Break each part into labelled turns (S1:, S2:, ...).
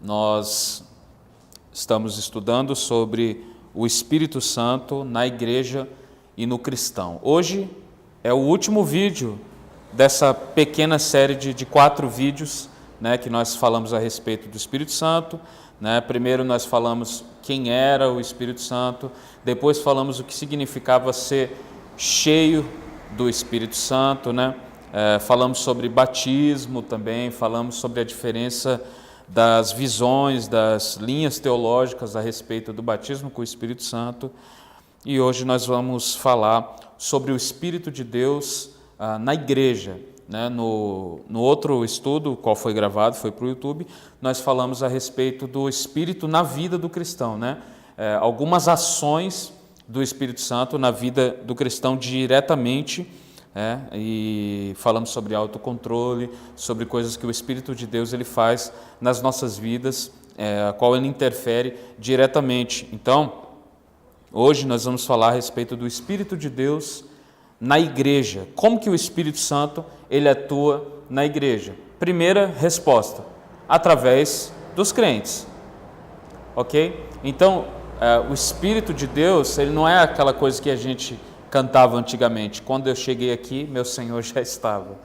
S1: nós estamos estudando sobre o Espírito Santo na igreja e no cristão. Hoje é o último vídeo dessa pequena série de 4 vídeos, que nós falamos a respeito do Espírito Santo. Primeiro nós falamos quem era o Espírito Santo, depois falamos o que significava ser cheio do Espírito Santo, falamos sobre batismo também, falamos sobre a diferença das visões, das linhas teológicas a respeito do batismo com o Espírito Santo. E hoje nós vamos falar sobre o Espírito de Deus na igreja. No outro estudo, qual foi gravado, foi para o YouTube, nós falamos a respeito do Espírito na vida do cristão, algumas ações do Espírito Santo na vida do cristão diretamente, e falamos sobre autocontrole, sobre coisas que o Espírito de Deus ele faz nas nossas vidas, a qual ele interfere diretamente. Então, hoje nós vamos falar a respeito do Espírito de Deus na igreja. Como que o Espírito Santo ele atua na igreja? Primeira resposta, através dos crentes. Ok? Então, o Espírito de Deus ele não é aquela coisa que a gente cantava antigamente. Quando eu cheguei aqui, meu Senhor já estava.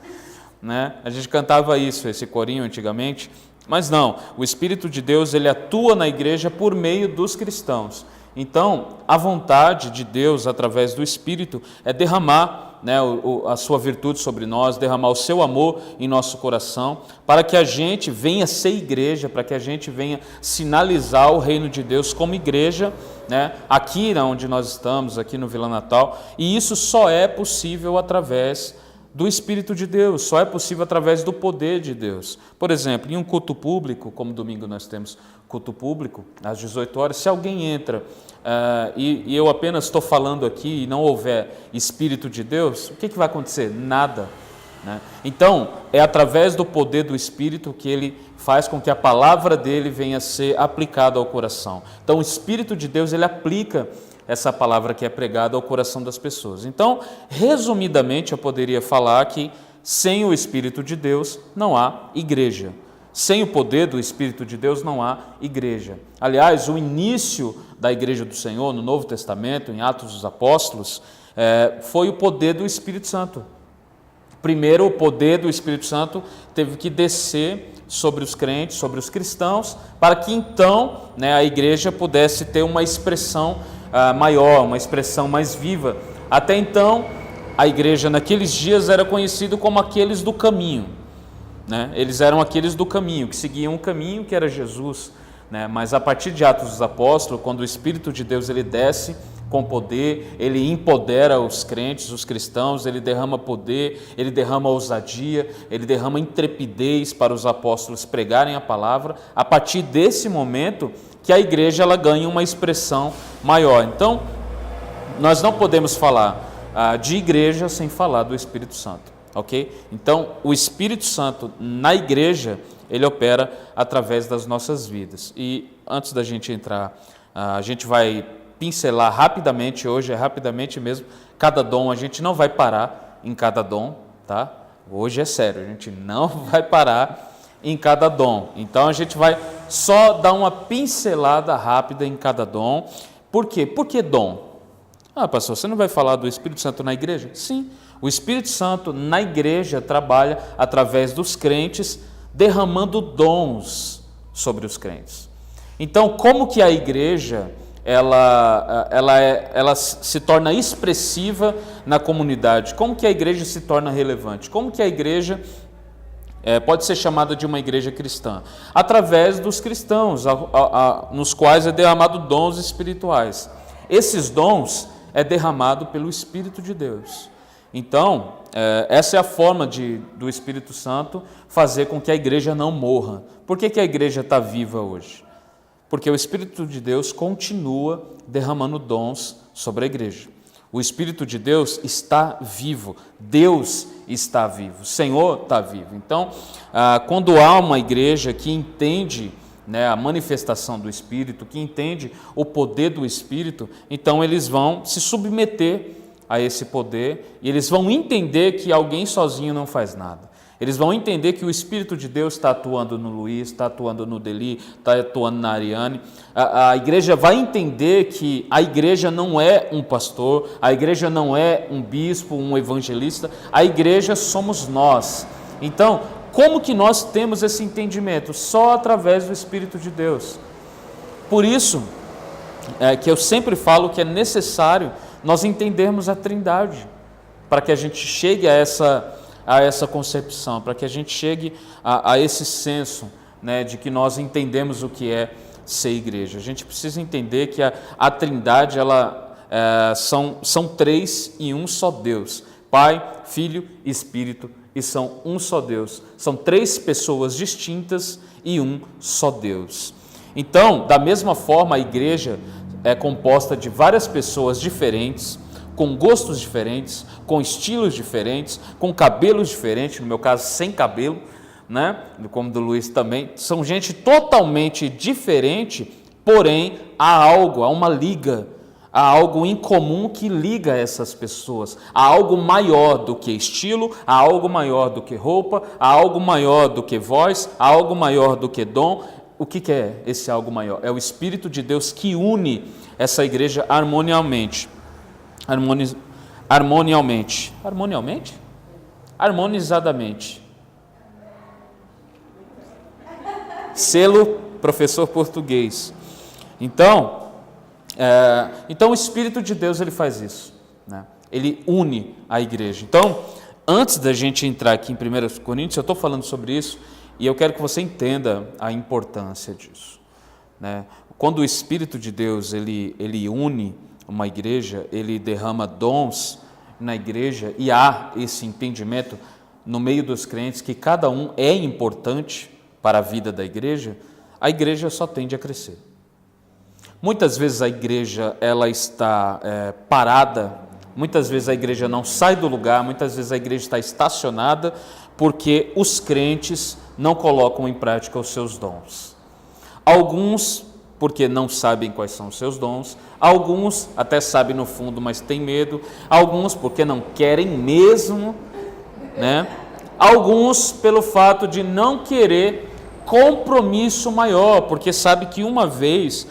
S1: A gente cantava esse corinho antigamente, mas não. O Espírito de Deus ele atua na igreja por meio dos cristãos. Então, a vontade de Deus, através do Espírito, é derramar a sua virtude sobre nós, derramar o seu amor em nosso coração, para que a gente venha ser igreja, para que a gente venha sinalizar o reino de Deus como igreja, aqui onde nós estamos, aqui no Vila Natal, e isso só é possível através do Espírito de Deus, só é possível através do poder de Deus. Por exemplo, em um culto público, como domingo nós temos culto público, às 18 horas, se alguém entra e eu apenas estou falando aqui e não houver Espírito de Deus, o que vai acontecer? Nada. Então, é através do poder do Espírito que ele faz com que a palavra dele venha a ser aplicada ao coração. Então, o Espírito de Deus ele aplica essa palavra que é pregada ao coração das pessoas. Então, resumidamente, eu poderia falar que sem o Espírito de Deus não há igreja. Sem o poder do Espírito de Deus não há igreja. Aliás, o início da igreja do Senhor no Novo Testamento, em Atos dos Apóstolos, foi o poder do Espírito Santo. Primeiro, o poder do Espírito Santo teve que descer sobre os crentes, sobre os cristãos, para que então a igreja pudesse ter uma expressão maior, uma expressão mais viva. Até então, a igreja naqueles dias era conhecida como aqueles do caminho. Eles eram aqueles do caminho, que seguiam o caminho que era Jesus. Mas a partir de Atos dos Apóstolos, quando o Espírito de Deus ele desce com poder, ele empodera os crentes, os cristãos, ele derrama poder, ele derrama ousadia, ele derrama intrepidez para os apóstolos pregarem a palavra. A partir desse momento que a igreja ela ganha uma expressão maior. Então, nós não podemos falar de igreja sem falar do Espírito Santo, ok? Então, o Espírito Santo na igreja, ele opera através das nossas vidas. E antes da gente entrar, a gente vai pincelar rapidamente, hoje é rapidamente mesmo, cada dom, a gente não vai parar em cada dom, tá? Hoje é sério, a gente não vai parar em cada dom. Então a gente vai só dar uma pincelada rápida em cada dom. Por quê? Por que dom? Pastor, você não vai falar do Espírito Santo na igreja? Sim, o Espírito Santo na igreja trabalha através dos crentes, derramando dons sobre os crentes. Então, como que a igreja ela se torna expressiva na comunidade? Como que a igreja se torna relevante? Como que a igreja pode ser chamada de uma igreja cristã? Através dos cristãos, nos quais é derramado dons espirituais. Esses dons é derramado pelo Espírito de Deus. Então, essa é a forma do Espírito Santo fazer com que a igreja não morra. Por que a igreja está viva hoje? Porque o Espírito de Deus continua derramando dons sobre a igreja. O Espírito de Deus está vivo, Deus está vivo, o Senhor está vivo. Então, quando há uma igreja que entende a manifestação do Espírito, que entende o poder do Espírito, então eles vão se submeter a esse poder e eles vão entender que alguém sozinho não faz nada. Eles vão entender que o Espírito de Deus está atuando no Luiz, está atuando no Deli, está atuando na Ariane. A igreja vai entender que a igreja não é um pastor, a igreja não é um bispo, um evangelista, a igreja somos nós. Então, como que nós temos esse entendimento? Só através do Espírito de Deus. Por isso que eu sempre falo que é necessário nós entendermos a Trindade, para que a gente chegue a essa concepção, para que a gente chegue a esse senso, né, de que nós entendemos o que é ser igreja. A gente precisa entender que a Trindade são três em um só Deus: Pai, Filho e Espírito, e são um só Deus. São três pessoas distintas e um só Deus. Então, da mesma forma, a igreja é composta de várias pessoas diferentes, com gostos diferentes, com estilos diferentes, com cabelos diferentes, no meu caso sem cabelo, né? Como do Luiz também. São gente totalmente diferente, porém há uma liga, há algo em comum que liga essas pessoas. Há algo maior do que estilo, há algo maior do que roupa, há algo maior do que voz, há algo maior do que dom. O que é esse algo maior? É o Espírito de Deus que une essa igreja harmonialmente. Harmonizadamente. Selo professor português. Então o Espírito de Deus ele faz isso, né? Ele une a igreja. Então, antes da gente entrar aqui em 1 Coríntios, eu estou falando sobre isso e eu quero que você entenda a importância disso, né? Quando o Espírito de Deus ele une uma igreja, ele derrama dons na igreja e há esse entendimento no meio dos crentes que cada um é importante para a vida da igreja, a igreja só tende a crescer. Muitas vezes a igreja ela está parada, muitas vezes a igreja não sai do lugar, muitas vezes a igreja está estacionada porque os crentes não colocam em prática os seus dons. Alguns porque não sabem quais são os seus dons, alguns até sabem no fundo, mas têm medo, alguns porque não querem mesmo, né? Alguns pelo fato de não querer compromisso maior, porque sabe que uma vez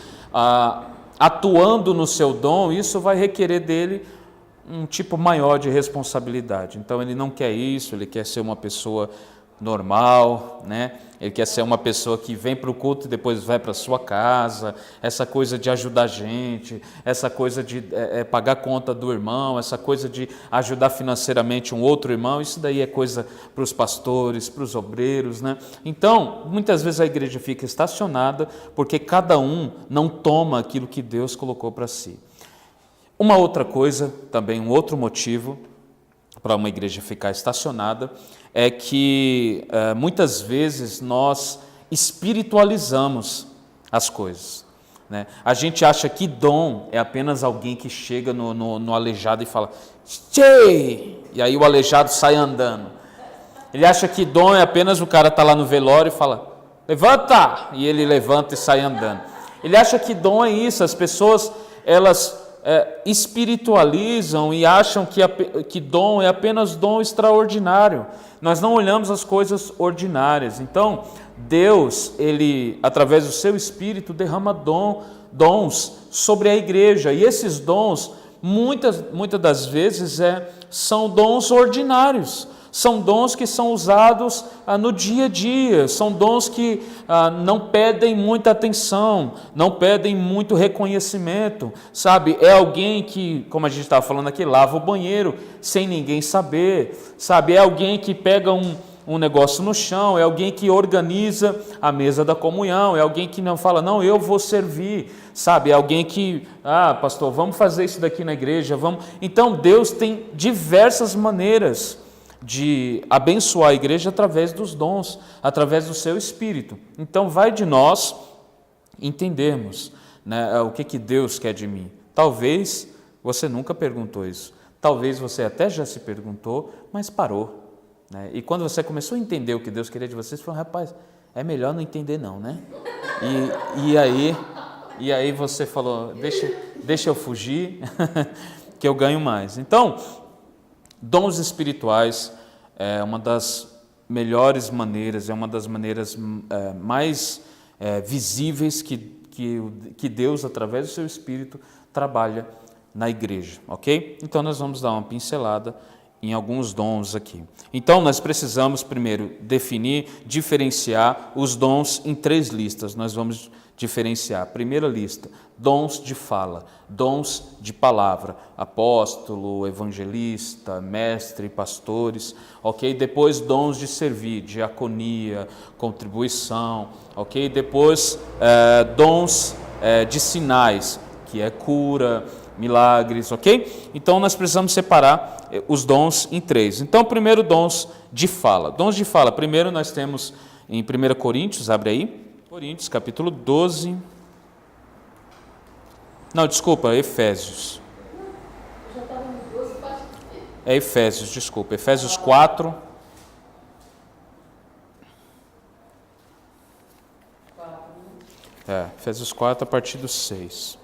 S1: atuando no seu dom, isso vai requerer dele um tipo maior de responsabilidade. Então ele não quer isso, ele quer ser uma pessoa normal, né? Ele quer ser uma pessoa que vem para o culto e depois vai para a sua casa, essa coisa de ajudar a gente, essa coisa de pagar conta do irmão, essa coisa de ajudar financeiramente um outro irmão, isso daí é coisa para os pastores, para os obreiros, né? Então, muitas vezes a igreja fica estacionada porque cada um não toma aquilo que Deus colocou para si. Uma outra coisa, também um outro motivo para uma igreja ficar estacionada, é que muitas vezes nós espiritualizamos as coisas, né? A gente acha que dom é apenas alguém que chega no aleijado e fala, tchê! E aí o aleijado sai andando. Ele acha que dom é apenas o cara estar lá no velório e fala, levanta! E ele levanta e sai andando. Ele acha que dom é isso, as pessoas elas espiritualizam e acham que dom é apenas dom extraordinário. Nós não olhamos as coisas ordinárias. Então, Deus, ele, através do seu Espírito, derrama dons sobre a igreja. E esses dons, muitas das vezes, são dons ordinários. São dons que são usados no dia a dia, são dons que não pedem muita atenção, não pedem muito reconhecimento, sabe? É alguém que, como a gente estava falando aqui, lava o banheiro sem ninguém saber, sabe? É alguém que pega um negócio no chão, é alguém que organiza a mesa da comunhão, é alguém que não fala, não, eu vou servir, sabe? É alguém que, pastor, vamos fazer isso daqui na igreja, vamos. Então, Deus tem diversas maneiras de abençoar a igreja através dos dons, através do seu Espírito. Então vai de nós entendermos, né, o que Deus quer de mim. Talvez você nunca perguntou isso, talvez você até já se perguntou, mas parou, né? E quando você começou a entender o que Deus queria de você, você falou, rapaz, é melhor não entender não, né? E aí você falou, deixa eu fugir, que eu ganho mais. Então, dons espirituais é uma das melhores maneiras, é uma das maneiras mais visíveis que Deus, através do seu Espírito, trabalha na igreja, ok? Então, nós vamos dar uma pincelada em alguns dons aqui. Então, nós precisamos primeiro definir, diferenciar os dons em 3 listas. Nós vamos diferenciar. Primeira lista, dons de fala, dons de palavra, apóstolo, evangelista, mestre, pastores, ok? Depois, dons de servir, diaconia, contribuição, ok? Depois, dons de sinais, que é cura, milagres, ok? Então, nós precisamos separar os dons em 3. Então, primeiro, dons de fala. Dons de fala, primeiro nós temos em 1 Coríntios, abre aí, Coríntios, capítulo 12. Não, desculpa, Efésios. É Efésios, desculpa, Efésios 4. Efésios 4, a partir do 6.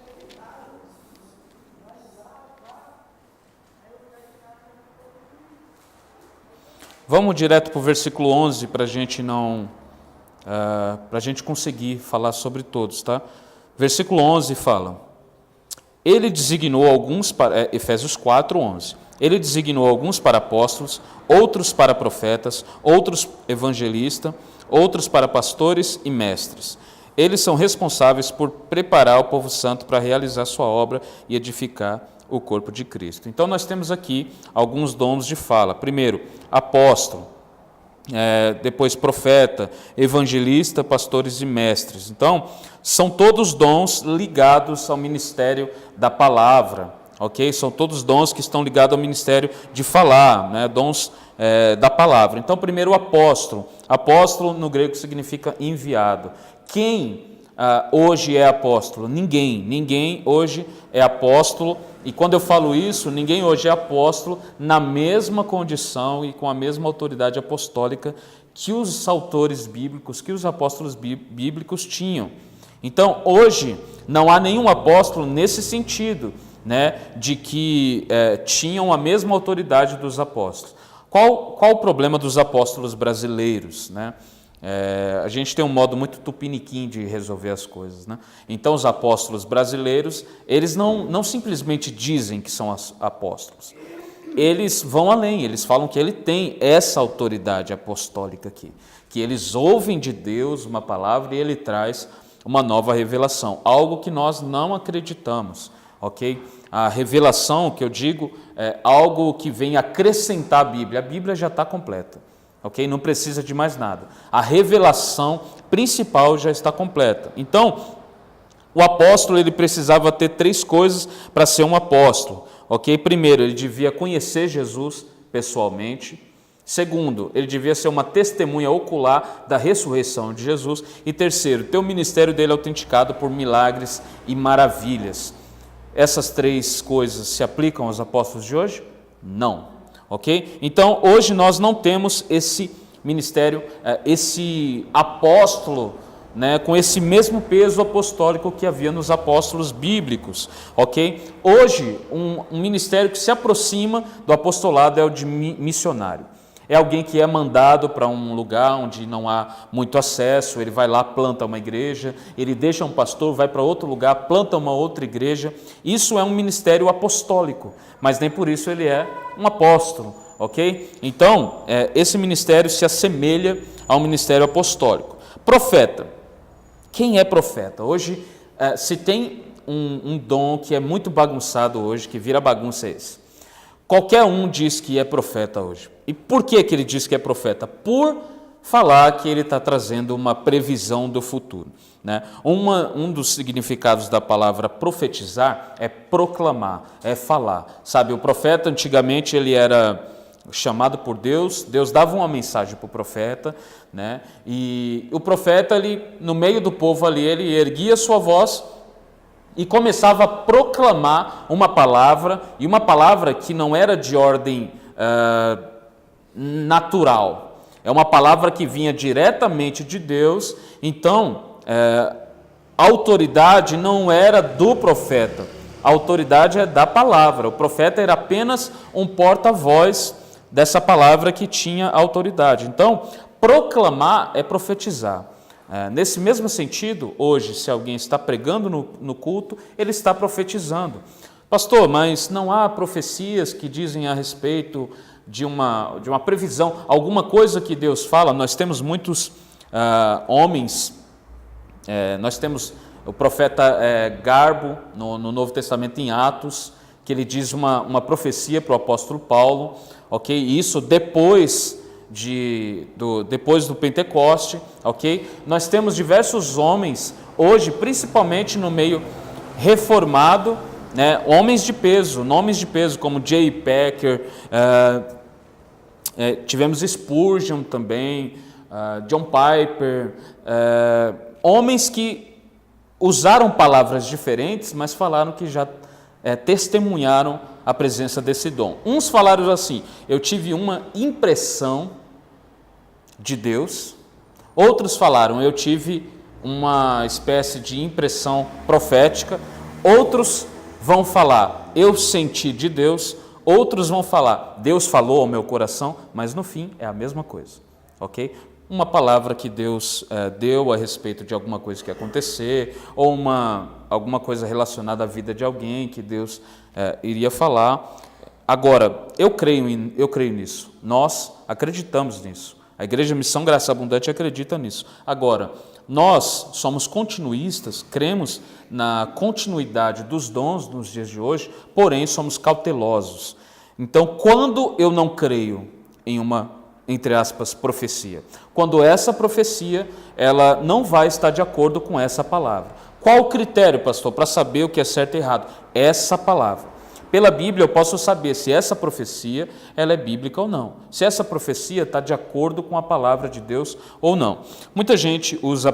S1: Vamos direto para o versículo 11 para a gente para a gente conseguir falar sobre todos, tá? Versículo 11 fala: Ele designou alguns para Efésios 4, 11. Ele designou alguns para apóstolos, outros para profetas, outros evangelistas, outros para pastores e mestres. Eles são responsáveis por preparar o povo santo para realizar sua obra e edificar o corpo de Cristo. Então, nós temos aqui alguns dons de fala. Primeiro, apóstolo, depois profeta, evangelista, pastores e mestres. Então, são todos dons ligados ao ministério da palavra, ok? São todos dons que estão ligados ao ministério de falar, né? Dons da palavra. Então, primeiro, o apóstolo. Apóstolo, no grego, significa enviado. Quem hoje é apóstolo? Ninguém hoje é apóstolo. E quando eu falo isso, ninguém hoje é apóstolo na mesma condição e com a mesma autoridade apostólica que os autores bíblicos, que os apóstolos bíblicos tinham. Então, hoje, não há nenhum apóstolo nesse sentido, né, de que tinham a mesma autoridade dos apóstolos. Qual o problema dos apóstolos brasileiros, né? A gente tem um modo muito tupiniquim de resolver as coisas, né? Então, os apóstolos brasileiros, eles não simplesmente dizem que são apóstolos. Eles vão além, eles falam que ele tem essa autoridade apostólica aqui, que eles ouvem de Deus uma palavra e ele traz uma nova revelação, algo que nós não acreditamos, ok? A revelação, que eu digo, é algo que vem acrescentar a Bíblia já está completa. Ok? Não precisa de mais nada. A revelação principal já está completa. Então, o apóstolo ele precisava ter 3 coisas para ser um apóstolo. Ok? Primeiro, ele devia conhecer Jesus pessoalmente. Segundo, ele devia ser uma testemunha ocular da ressurreição de Jesus. E terceiro, ter o ministério dele autenticado por milagres e maravilhas. Essas 3 coisas se aplicam aos apóstolos de hoje? Não. Ok? Então, hoje nós não temos esse ministério, esse apóstolo, né, com esse mesmo peso apostólico que havia nos apóstolos bíblicos. Ok? Hoje, um ministério que se aproxima do apostolado é o de missionário. É alguém que é mandado para um lugar onde não há muito acesso, ele vai lá, planta uma igreja, ele deixa um pastor, vai para outro lugar, planta uma outra igreja. Isso é um ministério apostólico, mas nem por isso ele é um apóstolo, ok? Então, esse ministério se assemelha ao ministério apostólico. Profeta. Quem é profeta? Hoje, se tem um dom que é muito bagunçado hoje, que vira bagunça esse. Qualquer um diz que é profeta hoje. E por que ele diz que é profeta? Por falar que ele está trazendo uma previsão do futuro, né? Um dos significados da palavra profetizar é proclamar, é falar. Sabe, o profeta antigamente ele era chamado por Deus, Deus dava uma mensagem para o profeta, né? E o profeta, ali, no meio do povo ali, ele erguia sua voz e começava a proclamar uma palavra, e uma palavra que não era de ordem natural, é uma palavra que vinha diretamente de Deus. Então, a autoridade não era do profeta, a autoridade é da palavra. O profeta era apenas um porta-voz dessa palavra que tinha autoridade. Então, proclamar é profetizar. Nesse mesmo sentido, hoje, se alguém está pregando no culto, ele está profetizando. Pastor, mas não há profecias que dizem a respeito de uma previsão, alguma coisa que Deus fala? Nós temos muitos homens, nós temos o profeta Garbo, no Novo Testamento, em Atos, que ele diz uma profecia para o apóstolo Paulo, ok? Isso depois do Pentecoste, ok? Nós temos diversos homens, hoje, principalmente no meio reformado, né? Homens de peso, nomes de peso, como J. Packer, tivemos Spurgeon também, John Piper, homens que usaram palavras diferentes, mas falaram que já testemunharam a presença desse dom. Uns falaram assim: eu tive uma impressão de Deus. Outros falaram: eu tive uma espécie de impressão profética. Outros vão falar: eu senti de Deus. Outros vão falar: Deus falou ao meu coração. Mas no fim é a mesma coisa, ok? Uma palavra que Deus deu a respeito de alguma coisa que ia acontecer, ou alguma coisa relacionada à vida de alguém que Deus iria falar. Agora, eu creio nisso, nós acreditamos nisso, a Igreja Missão Graça Abundante acredita nisso. Agora, nós somos continuistas, cremos na continuidade dos dons nos dias de hoje, porém somos cautelosos. Então, quando eu não creio em uma, entre aspas, profecia, quando essa profecia ela não vai estar de acordo com essa palavra. Qual o critério, pastor, para saber o que é certo e errado? Essa palavra. Pela Bíblia eu posso saber se essa profecia ela é bíblica ou não, se essa profecia está de acordo com a palavra de Deus ou não. Muita gente usa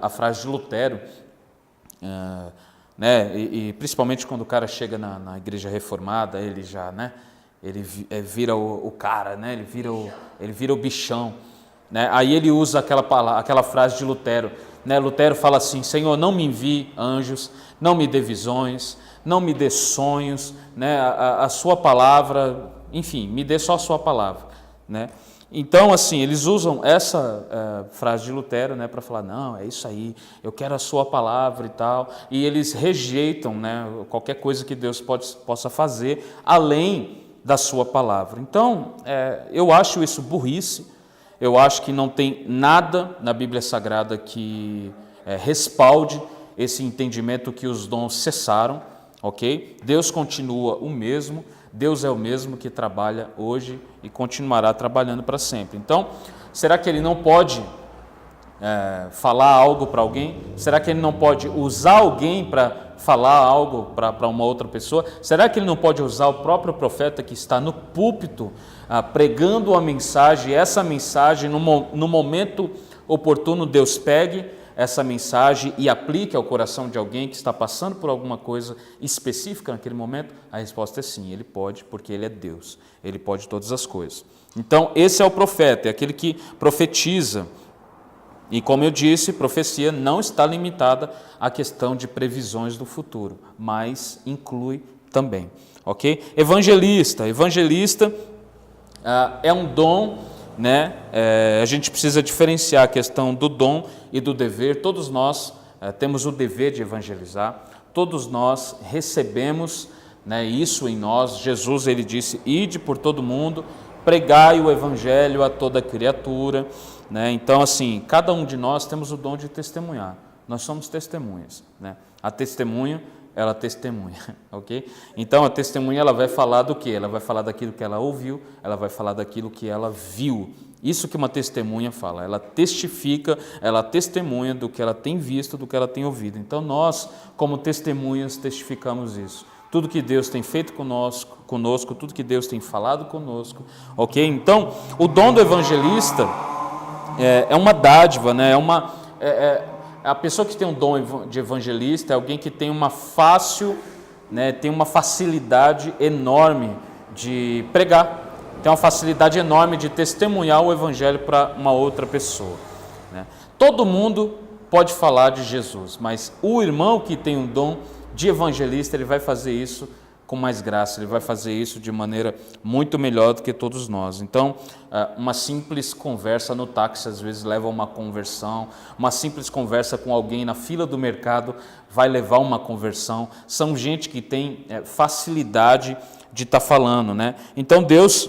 S1: a frase de Lutero, né? E principalmente quando o cara chega na igreja reformada, ele já, né? Ele vira o cara, né? Ele vira o bichão, né? Aí ele usa aquela frase de Lutero, né? Lutero fala assim: Senhor, não me envie anjos, não me dê visões, não me dê sonhos, né? A sua palavra, enfim, me dê só a sua palavra, né? Então, assim, eles usam essa frase de Lutero, né, para falar: não, é isso aí, eu quero a sua palavra e tal, e eles rejeitam, né, qualquer coisa que Deus possa fazer além da sua palavra. Então, eu acho isso burrice. Eu acho que não tem nada na Bíblia Sagrada que respalde esse entendimento que os dons cessaram, ok? Deus continua o mesmo, Deus é o mesmo que trabalha hoje e continuará trabalhando para sempre. Então, será que ele não pode falar algo para alguém? Será que ele não pode usar alguém para falar algo para uma outra pessoa? Será que ele não pode usar o próprio profeta que está no púlpito pregando uma mensagem, e essa mensagem no momento oportuno Deus pegue essa mensagem e aplique ao coração de alguém que está passando por alguma coisa específica naquele momento? A resposta é sim, ele pode, porque ele é Deus, ele pode todas as coisas. Então esse é o profeta, é aquele que profetiza. E como eu disse, profecia não está limitada à questão de previsões do futuro, mas inclui também, ok? Evangelista é um dom, né? A gente precisa diferenciar a questão do dom e do dever. Todos nós temos o dever de evangelizar, todos nós recebemos, né, isso em nós. Jesus, ele disse: ide por todo mundo, pregai o evangelho a toda criatura, né? Então, assim, cada um de nós temos o dom de testemunhar. Nós somos testemunhas, né? A testemunha, ela testemunha, ok? Então, a testemunha, ela vai falar do quê? Ela vai falar daquilo que ela ouviu, ela vai falar daquilo que ela viu. Isso que uma testemunha fala, ela testifica, ela testemunha do que ela tem visto, do que ela tem ouvido. Então, nós, como testemunhas, testificamos isso. Tudo que Deus tem feito conosco, tudo que Deus tem falado conosco, ok? Então, o dom do evangelista é uma dádiva, né? A pessoa que tem um dom de evangelista é alguém que tem uma tem uma facilidade enorme de pregar, tem uma facilidade enorme de testemunhar o evangelho para uma outra pessoa, né? Todo mundo pode falar de Jesus, mas o irmão que tem um dom de evangelista, ele vai fazer isso com mais graça, Ele vai fazer isso de maneira muito melhor do que todos nós. Então, uma simples conversa no táxi às vezes leva a uma conversão, uma simples conversa com alguém na fila do mercado vai levar a uma conversão. São gente que tem facilidade de estar falando, né? Então Deus,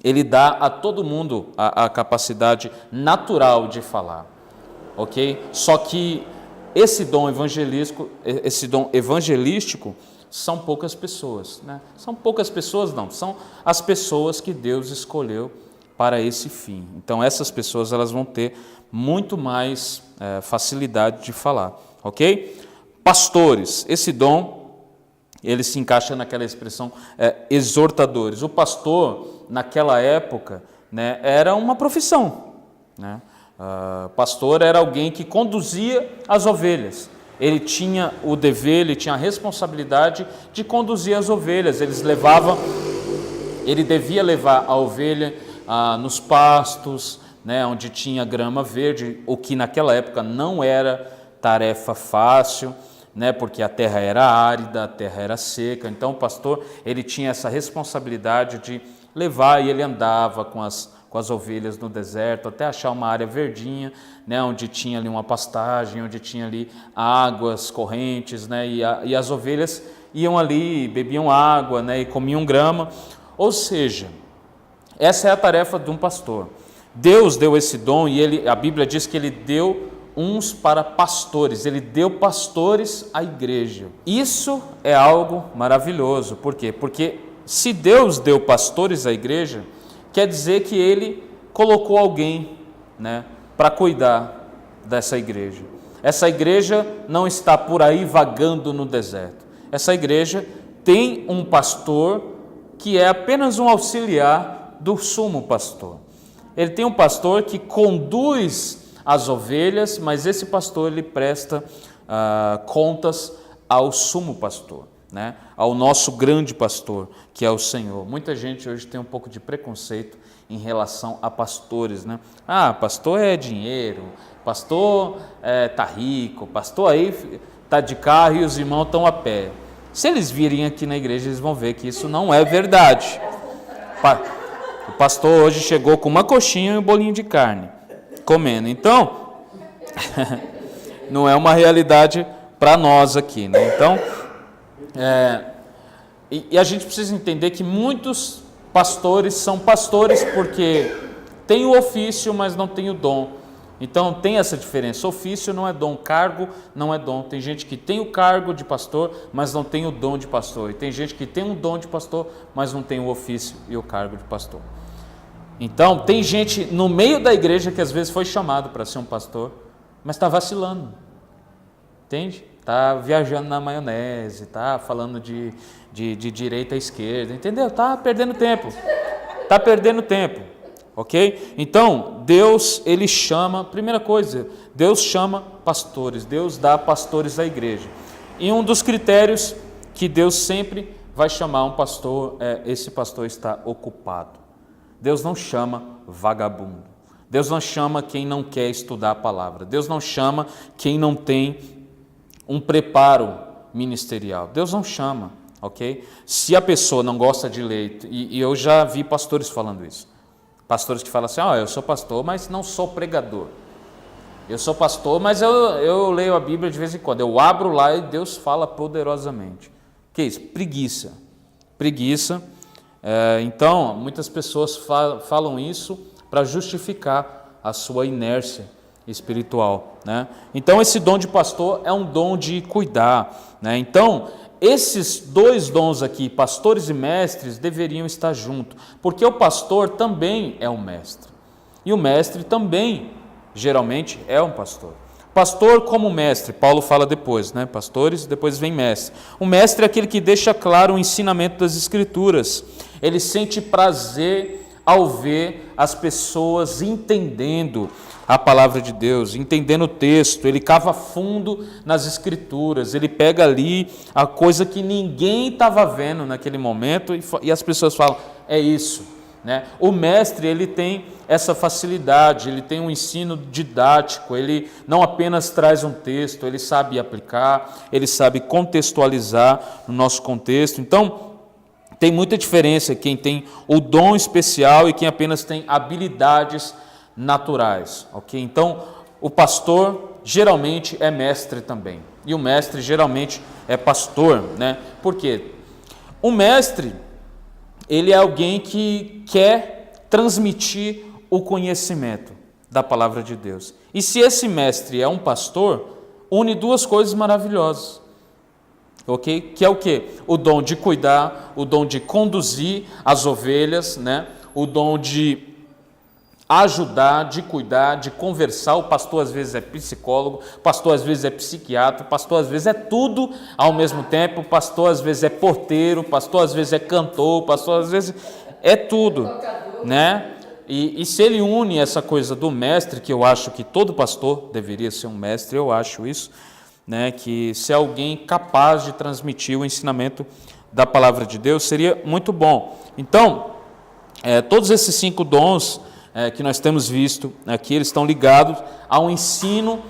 S1: Ele dá a todo mundo a capacidade natural de falar, ok? Só que esse dom evangelístico são poucas pessoas, né? São poucas pessoas, não, são as pessoas que Deus escolheu para esse fim. Então essas pessoas elas vão ter muito mais facilidade de falar, ok? Pastores, esse dom ele se encaixa naquela expressão exortadores. O pastor naquela época, né, era uma profissão, né? Pastor era alguém que conduzia as ovelhas. Ele tinha o dever, ele tinha a responsabilidade de conduzir as ovelhas. Ele devia levar a ovelha nos pastos, né, onde tinha grama verde, o que naquela época não era tarefa fácil, né, porque a terra era árida, a terra era seca. Então o pastor ele tinha essa responsabilidade de levar, e ele andava com as ovelhas no deserto, até achar uma área verdinha, né, onde tinha ali uma pastagem, onde tinha ali águas correntes, né, e as ovelhas iam ali, bebiam água, né, e comiam grama. Ou seja, essa é a tarefa de um pastor. Deus deu esse dom e a Bíblia diz que Ele deu uns para pastores, Ele deu pastores à igreja. Isso é algo maravilhoso. Por quê? Porque se Deus deu pastores à igreja, quer dizer que Ele colocou alguém, né, para cuidar dessa igreja. Essa igreja não está por aí vagando no deserto. Essa igreja tem um pastor que é apenas um auxiliar do sumo pastor. Ele tem um pastor que conduz as ovelhas, mas esse pastor ele presta contas ao sumo pastor, né? Ao nosso grande pastor, que é o Senhor. Muita gente hoje tem um pouco de preconceito em relação a pastores, né? Pastor é dinheiro, pastor tá rico, pastor aí tá de carro e os irmãos estão a pé. Se eles virem aqui na igreja, eles vão ver que isso não é verdade. O pastor hoje chegou com uma coxinha e um bolinho de carne, comendo. Então, não é uma realidade para nós aqui, né? Então, e a gente precisa entender que muitos pastores são pastores porque têm o ofício, mas não têm o dom. Então tem essa diferença, ofício não é dom, cargo não é dom. Tem gente que tem o cargo de pastor, mas não tem o dom de pastor. E tem gente que tem um dom de pastor, mas não tem o ofício e o cargo de pastor. Então tem gente no meio da igreja que às vezes foi chamado para ser um pastor, mas está vacilando, entende? Está viajando na maionese, está falando de direita à esquerda, entendeu? Está perdendo tempo, ok? Então, Deus, Ele chama, primeira coisa, Deus chama pastores, Deus dá pastores à igreja. E um dos critérios que Deus sempre vai chamar um pastor esse pastor está ocupado. Deus não chama vagabundo, Deus não chama quem não quer estudar a palavra, Deus não chama quem não tem um preparo ministerial, Deus não chama, ok? Se a pessoa não gosta de ler, e eu já vi pastores falando isso, pastores que falam assim, eu sou pastor, mas não sou pregador. Eu sou pastor, mas eu leio a Bíblia de vez em quando. Eu abro lá e Deus fala poderosamente. Que é isso? Preguiça. Então, muitas pessoas falam isso para justificar a sua inércia espiritual, né? Então, esse dom de pastor é um dom de cuidar, né? Então, esses dois dons aqui, pastores e mestres, deveriam estar juntos, porque o pastor também é um mestre, e o mestre também, geralmente, é um pastor. Pastor como mestre, Paulo fala depois, né? Pastores, depois vem mestre. O mestre é aquele que deixa claro o ensinamento das Escrituras. Ele sente prazer ao ver as pessoas entendendo a palavra de Deus, entendendo o texto. Ele cava fundo nas Escrituras, ele pega ali a coisa que ninguém estava vendo naquele momento e as pessoas falam, é isso, né? O mestre, ele tem essa facilidade, ele tem um ensino didático, ele não apenas traz um texto, ele sabe aplicar, ele sabe contextualizar no nosso contexto. Então, tem muita diferença quem tem o dom especial e quem apenas tem habilidades naturais, ok? Então, o pastor geralmente é mestre também, e o mestre geralmente é pastor, né? Por quê? O mestre, ele é alguém que quer transmitir o conhecimento da palavra de Deus. E se esse mestre é um pastor, une duas coisas maravilhosas, ok? Que é o quê? O dom de cuidar, o dom de conduzir as ovelhas, né? O dom de ajudar, de cuidar, de conversar. O pastor às vezes é psicólogo, o pastor às vezes é psiquiatra, o pastor às vezes é tudo ao mesmo tempo, o pastor às vezes é porteiro, o pastor às vezes é cantor, o pastor às vezes é tudo, né? E se ele une essa coisa do mestre, que eu acho que todo pastor deveria ser um mestre, eu acho isso, né? Que se alguém capaz de transmitir o ensinamento da palavra de Deus, seria muito bom. Então, todos esses 5 dons que nós temos visto aqui, eles estão ligados ao ensino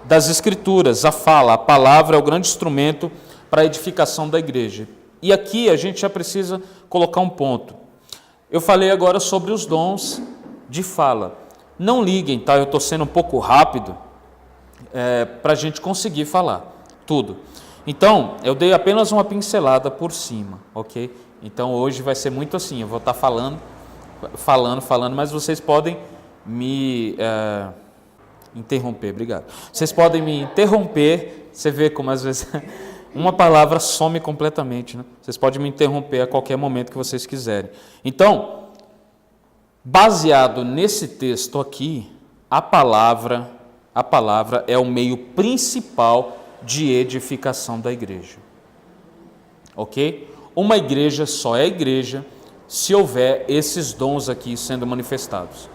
S1: das Escrituras, a fala, a palavra é o grande instrumento para a edificação da igreja. E aqui a gente já precisa colocar um ponto. Eu falei agora sobre os dons de fala. Não liguem, tá? Eu estou sendo um pouco rápido para a gente conseguir falar tudo. Então, eu dei apenas uma pincelada por cima, ok? Então, hoje vai ser muito assim, eu vou estar falando, mas vocês podem me interromper, obrigado. Vocês podem me interromper, você vê como às vezes uma palavra some completamente, né? Vocês podem me interromper a qualquer momento que vocês quiserem. Então, baseado nesse texto aqui, a palavra é o meio principal de edificação da igreja. Ok? Uma igreja só é igreja se houver esses dons aqui sendo manifestados.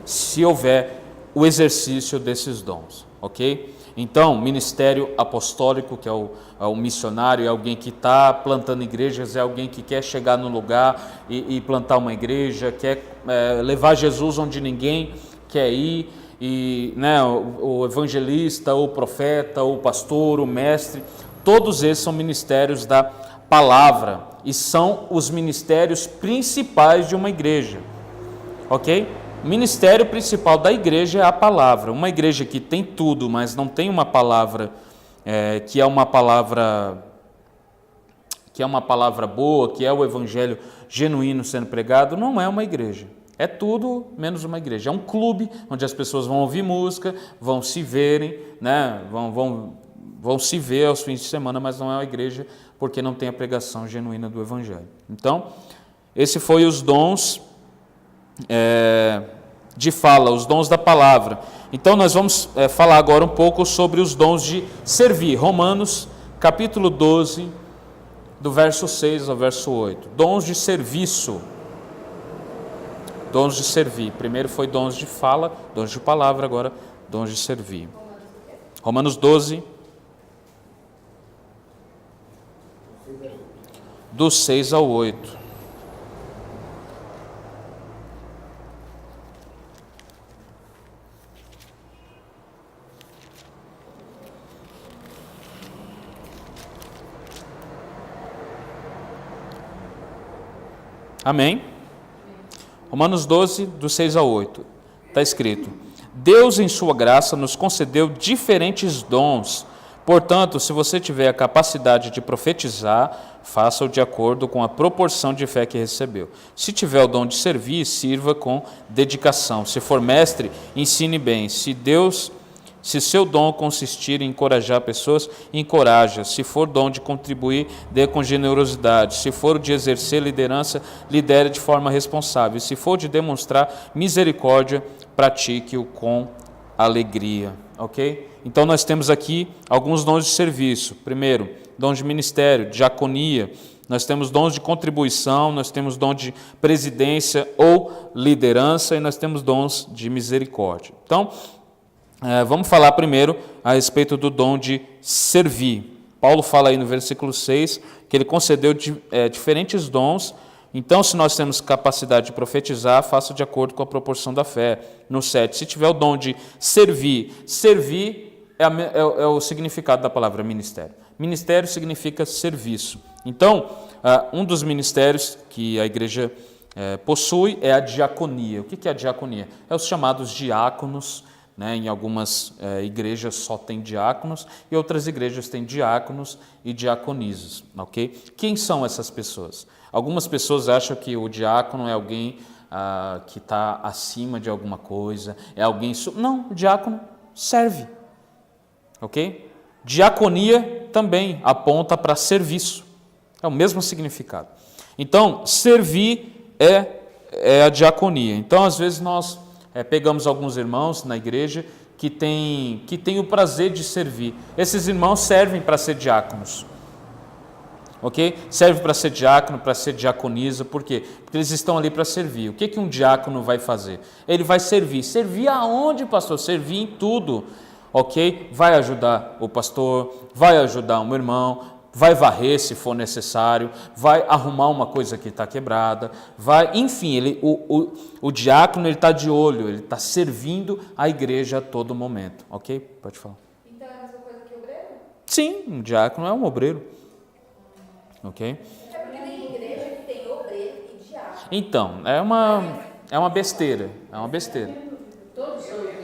S1: Se houver o exercício desses dons, ok? Então, ministério apostólico, que é o missionário, é alguém que está plantando igrejas, é alguém que quer chegar no lugar e plantar uma igreja, quer levar Jesus onde ninguém quer ir, e, né, o evangelista, o profeta, o pastor, o mestre, todos esses são ministérios da palavra e são os ministérios principais de uma igreja, ok? O ministério principal da igreja é a palavra. Uma igreja que tem tudo, mas não tem uma palavra que é uma palavra boa, que é o evangelho genuíno sendo pregado, não é uma igreja. É tudo menos uma igreja. É um clube onde as pessoas vão ouvir música, vão se verem, né? vão se ver aos fins de semana, mas não é uma igreja porque não tem a pregação genuína do evangelho. Então, esse foi os dons de fala, os dons da palavra. Então nós vamos falar agora um pouco sobre os dons de servir. Romanos, capítulo 12, do verso 6 ao verso 8. Dons de serviço. Dons de servir. Primeiro foi dons de fala, dons de palavra, agora dons de servir. Romanos 12, do 6 ao 8. Amém? Romanos 12, do 6 ao 8. Está escrito: Deus, em sua graça, nos concedeu diferentes dons. Portanto, se você tiver a capacidade de profetizar, faça-o de acordo com a proporção de fé que recebeu. Se tiver o dom de servir, sirva com dedicação. Se for mestre, ensine bem. Se seu dom consistir em encorajar pessoas, encoraja. Se for dom de contribuir, dê com generosidade. Se for de exercer liderança, lidere de forma responsável. Se for de demonstrar misericórdia, pratique-o com alegria. Ok? Então nós temos aqui alguns dons de serviço. Primeiro, dons de ministério, diaconia. Nós temos dons de contribuição, nós temos dom de presidência ou liderança e nós temos dons de misericórdia. Então, vamos falar primeiro a respeito do dom de servir. Paulo fala aí no versículo 6 que ele concedeu diferentes dons Então, se nós temos capacidade de profetizar, faça de acordo com a proporção da fé. No 7, se tiver o dom de servir, servir é o significado da palavra ministério. Ministério significa serviço. Então, um dos ministérios que a igreja possui é a diaconia. O que é a diaconia? É os chamados diáconos, né? Em algumas igrejas só tem diáconos e outras igrejas têm diáconos e diaconisas. Okay? Quem são essas pessoas? Algumas pessoas acham que o diácono é alguém que está acima de alguma coisa, é alguém... Não, o diácono serve. Ok? Diaconia também aponta para serviço. É o mesmo significado. Então, servir é a diaconia. Então, às vezes, nós pegamos alguns irmãos na igreja que tem o prazer de servir. Esses irmãos servem para ser diáconos. Ok? Serve para ser diácono, para ser diaconisa. Por quê? Porque eles estão ali para servir. O que um diácono vai fazer? Ele vai servir. Servir aonde, pastor? Servir em tudo. Ok? Vai ajudar o pastor, vai ajudar um irmão, vai varrer se for necessário, vai arrumar uma coisa que está quebrada, enfim, o diácono está de olho, ele está servindo a igreja a todo momento. Ok? Pode falar.
S2: Então é a mesma coisa que obreiro?
S1: Sim, um diácono é um obreiro. Ok?
S2: É porque tem igreja que tem obreiro e diácono.
S1: Então, é uma besteira. É uma besteira.
S3: Todos são obreiros.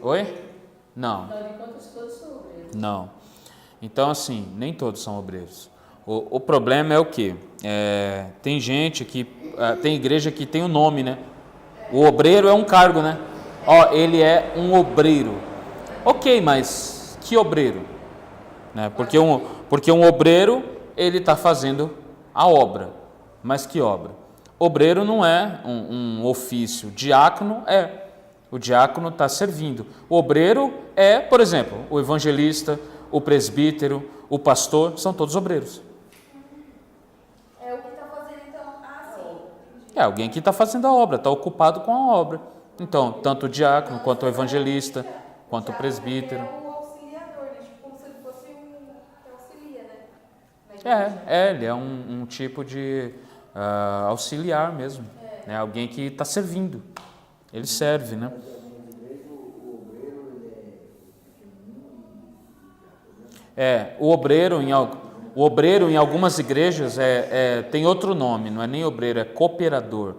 S1: Oi? Não.
S3: Afinal de contas, todos são obreiros.
S1: Não. Então, assim, nem todos são obreiros. O problema é o quê? Tem gente que... tem igreja que tem o nome, né? O obreiro é um cargo, né? Ele é um obreiro. Ok, mas que obreiro? Né? Porque um obreiro, ele está fazendo a obra. Mas que obra? Obreiro não é um ofício. Diácono é. O diácono está servindo. O obreiro é, por exemplo, o evangelista, o presbítero, o pastor, são todos obreiros.
S2: É o que está fazendo, então, sim.
S1: É alguém que está fazendo a obra, está ocupado com a obra. Então, tanto o diácono, quanto o evangelista, quanto o presbítero.
S2: É o auxiliador, né? Tipo, como se ele fosse que auxilia, né?
S1: Ele é um tipo de auxiliar mesmo. Né? Alguém que está servindo. Ele serve, né? O obreiro em algumas igrejas tem outro nome, não é nem obreiro, é cooperador.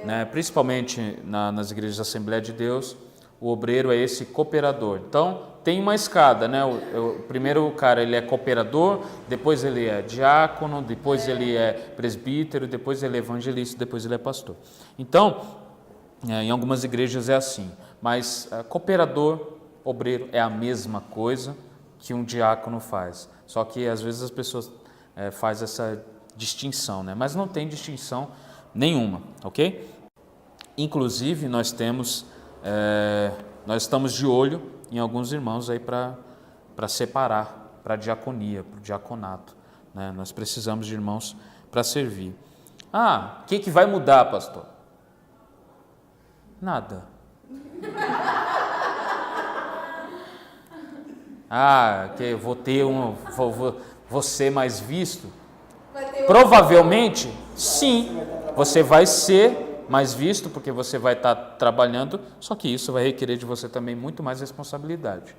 S1: Né? Principalmente nas igrejas da Assembleia de Deus, o obreiro é esse cooperador. Então, tem uma escada, né? O primeiro cara ele é cooperador, depois ele é diácono, depois ele é presbítero, depois ele é evangelista, depois ele é pastor. Então, em algumas igrejas é assim, mas cooperador, obreiro é a mesma coisa que um diácono faz. Só que às vezes as pessoas fazem essa distinção, né? Mas não tem distinção nenhuma, ok? Inclusive nós estamos de olho em alguns irmãos aí para separar para a diaconia, para o diaconato. Né? Nós precisamos de irmãos para servir. O que vai mudar, pastor? Nada. Que eu vou ser mais visto? Provavelmente, sim. Você vai ser mais visto porque você vai estar trabalhando, só que isso vai requerer de você também muito mais responsabilidade.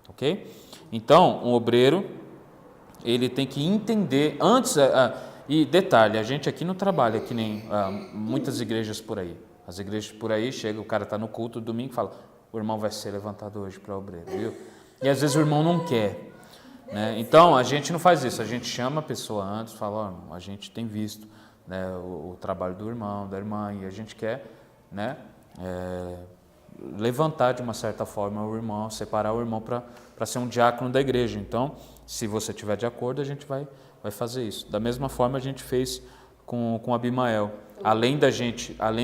S1: Ok? Então, um obreiro, ele tem que entender antes... e detalhe, a gente aqui não trabalha que nem muitas igrejas por aí. As igrejas por aí, chega, o cara está no culto domingo e fala, o irmão vai ser levantado hoje para o obreiro, viu? E às vezes o irmão não quer. Né? Então, a gente não faz isso, a gente chama a pessoa antes, fala, a gente tem visto, né, o trabalho do irmão, da irmã, e a gente quer, né, levantar de uma certa forma o irmão, separar o irmão para ser um diácono da igreja. Então, se você estiver de acordo, a gente vai fazer isso. Da mesma forma a gente fez com Abimael. Além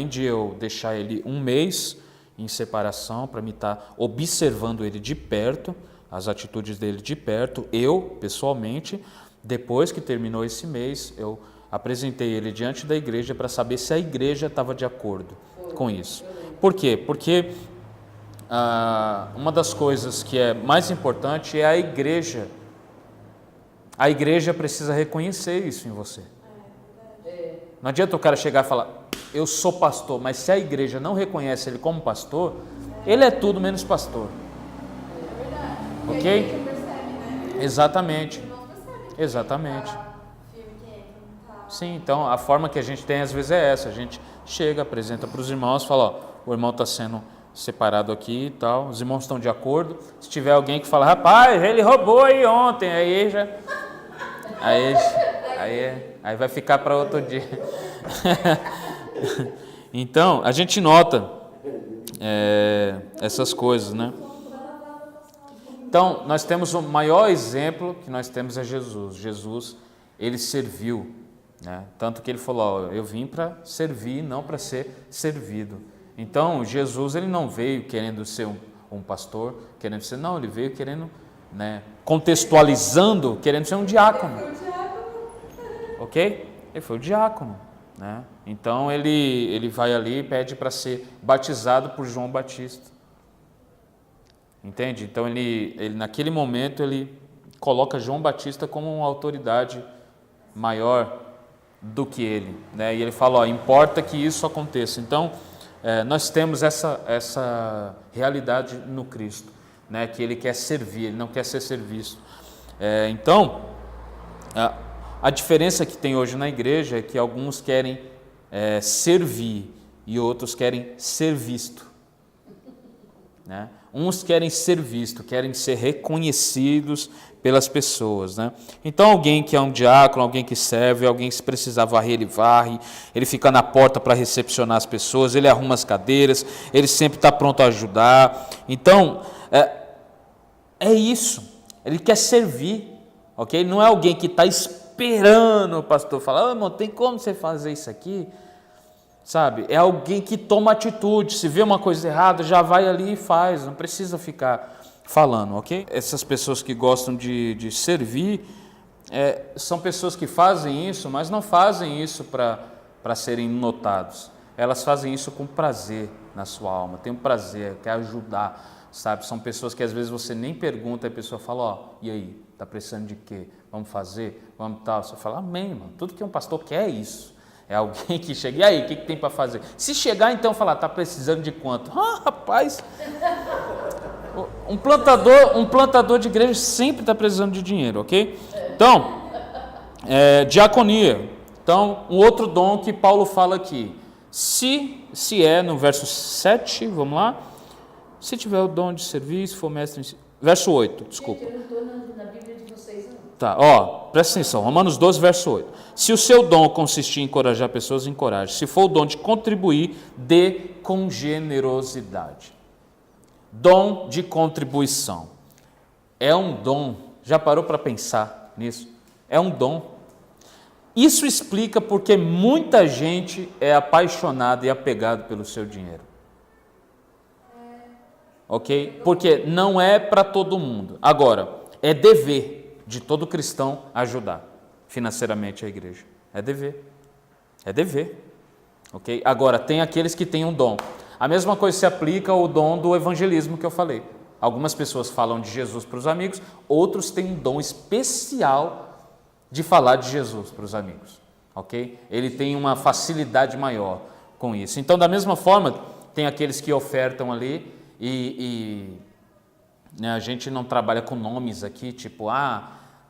S1: de eu deixar ele um mês em separação, para me estar observando ele de perto, as atitudes dele de perto, eu, pessoalmente, depois que terminou esse mês, eu apresentei ele diante da igreja para saber se a igreja estava de acordo com isso. Por quê? Porque uma das coisas que é mais importante é a igreja. A igreja precisa reconhecer isso em você. Não adianta o cara chegar e falar, eu sou pastor, mas se a igreja não reconhece ele como pastor, ele é tudo menos pastor.
S2: É verdade. E
S1: Ok?
S2: a igreja percebe, né?
S1: Exatamente.
S2: Os irmãos percebem que
S1: Exatamente.
S2: tá firme, quem é que não tá.
S1: Sim, então a forma que a gente tem às vezes é essa, a gente chega, apresenta para os irmãos, fala, ó, o irmão está sendo separado aqui e tal, os irmãos estão de acordo, se tiver alguém que fala, rapaz, ele roubou aí ontem, aí vai ficar para outro dia. Então, a gente nota essas coisas, né? Então, nós temos o maior exemplo que nós temos é Jesus. Jesus, ele serviu, né? Tanto que ele falou, ó, eu vim para servir, não para ser servido. Então, Jesus, ele não veio querendo ser um pastor, querendo ser, não, ele veio querendo, né, contextualizando, querendo ser um diácono. Ok? Ele foi o diácono, né? Então, ele vai ali e pede para ser batizado por João Batista. Entende? Então, ele naquele momento, ele coloca João Batista como uma autoridade maior do que ele, né? E ele fala, ó, importa que isso aconteça. Então, nós temos essa realidade no Cristo, né? Que ele quer servir, ele não quer ser serviço. Então, a diferença que tem hoje na igreja é que alguns querem servir e outros querem ser visto, né? Uns querem ser vistos, querem ser reconhecidos pelas pessoas, né? Então alguém que é um diácono, alguém que serve, alguém que se precisar varrer, ele varre, ele fica na porta para recepcionar as pessoas, ele arruma as cadeiras, ele sempre está pronto a ajudar. Então, é isso, ele quer servir, ok? Não é alguém que está esperando o pastor falar, irmão, tem como você fazer isso aqui? Sabe, é alguém que toma atitude, se vê uma coisa errada, já vai ali e faz, não precisa ficar falando, ok? Essas pessoas que gostam de servir, são pessoas que fazem isso, mas não fazem isso para serem notados, elas fazem isso com prazer na sua alma, tem um prazer, quer ajudar, sabe? São pessoas que às vezes você nem pergunta, a pessoa fala, ó, e aí, tá precisando de quê? Vamos fazer? Vamos tal? Você fala, amém, mano, tudo que um pastor quer é isso. É alguém que chega, e aí, o que tem para fazer? Se chegar, então, falar, está precisando de quanto? Ah, rapaz, um plantador de igreja sempre está precisando de dinheiro, ok? Então, diaconia. Então, um outro dom que Paulo fala aqui. Se no verso 7, vamos lá. Se tiver o dom de serviço, for mestre em... Verso 8, desculpa.
S3: Gente, eu não estou na Bíblia de vocês, não.
S1: Tá, presta atenção, Romanos 12, verso 8. Se o seu dom consistir em encorajar pessoas, encoraje. Se for o dom de contribuir, dê com generosidade. Dom de contribuição. É um dom. Já parou para pensar nisso? É um dom. Isso explica porque muita gente é apaixonada e apegada pelo seu dinheiro. Ok? Porque não é para todo mundo. Agora, é dever de todo cristão ajudar financeiramente a igreja. É dever. É dever. Ok? Agora, tem aqueles que têm um dom. A mesma coisa se aplica ao dom do evangelismo que eu falei. Algumas pessoas falam de Jesus para os amigos, outros têm um dom especial de falar de Jesus para os amigos. Ok? Ele tem uma facilidade maior com isso. Então, da mesma forma, tem aqueles que ofertam ali né, a gente não trabalha com nomes aqui, tipo,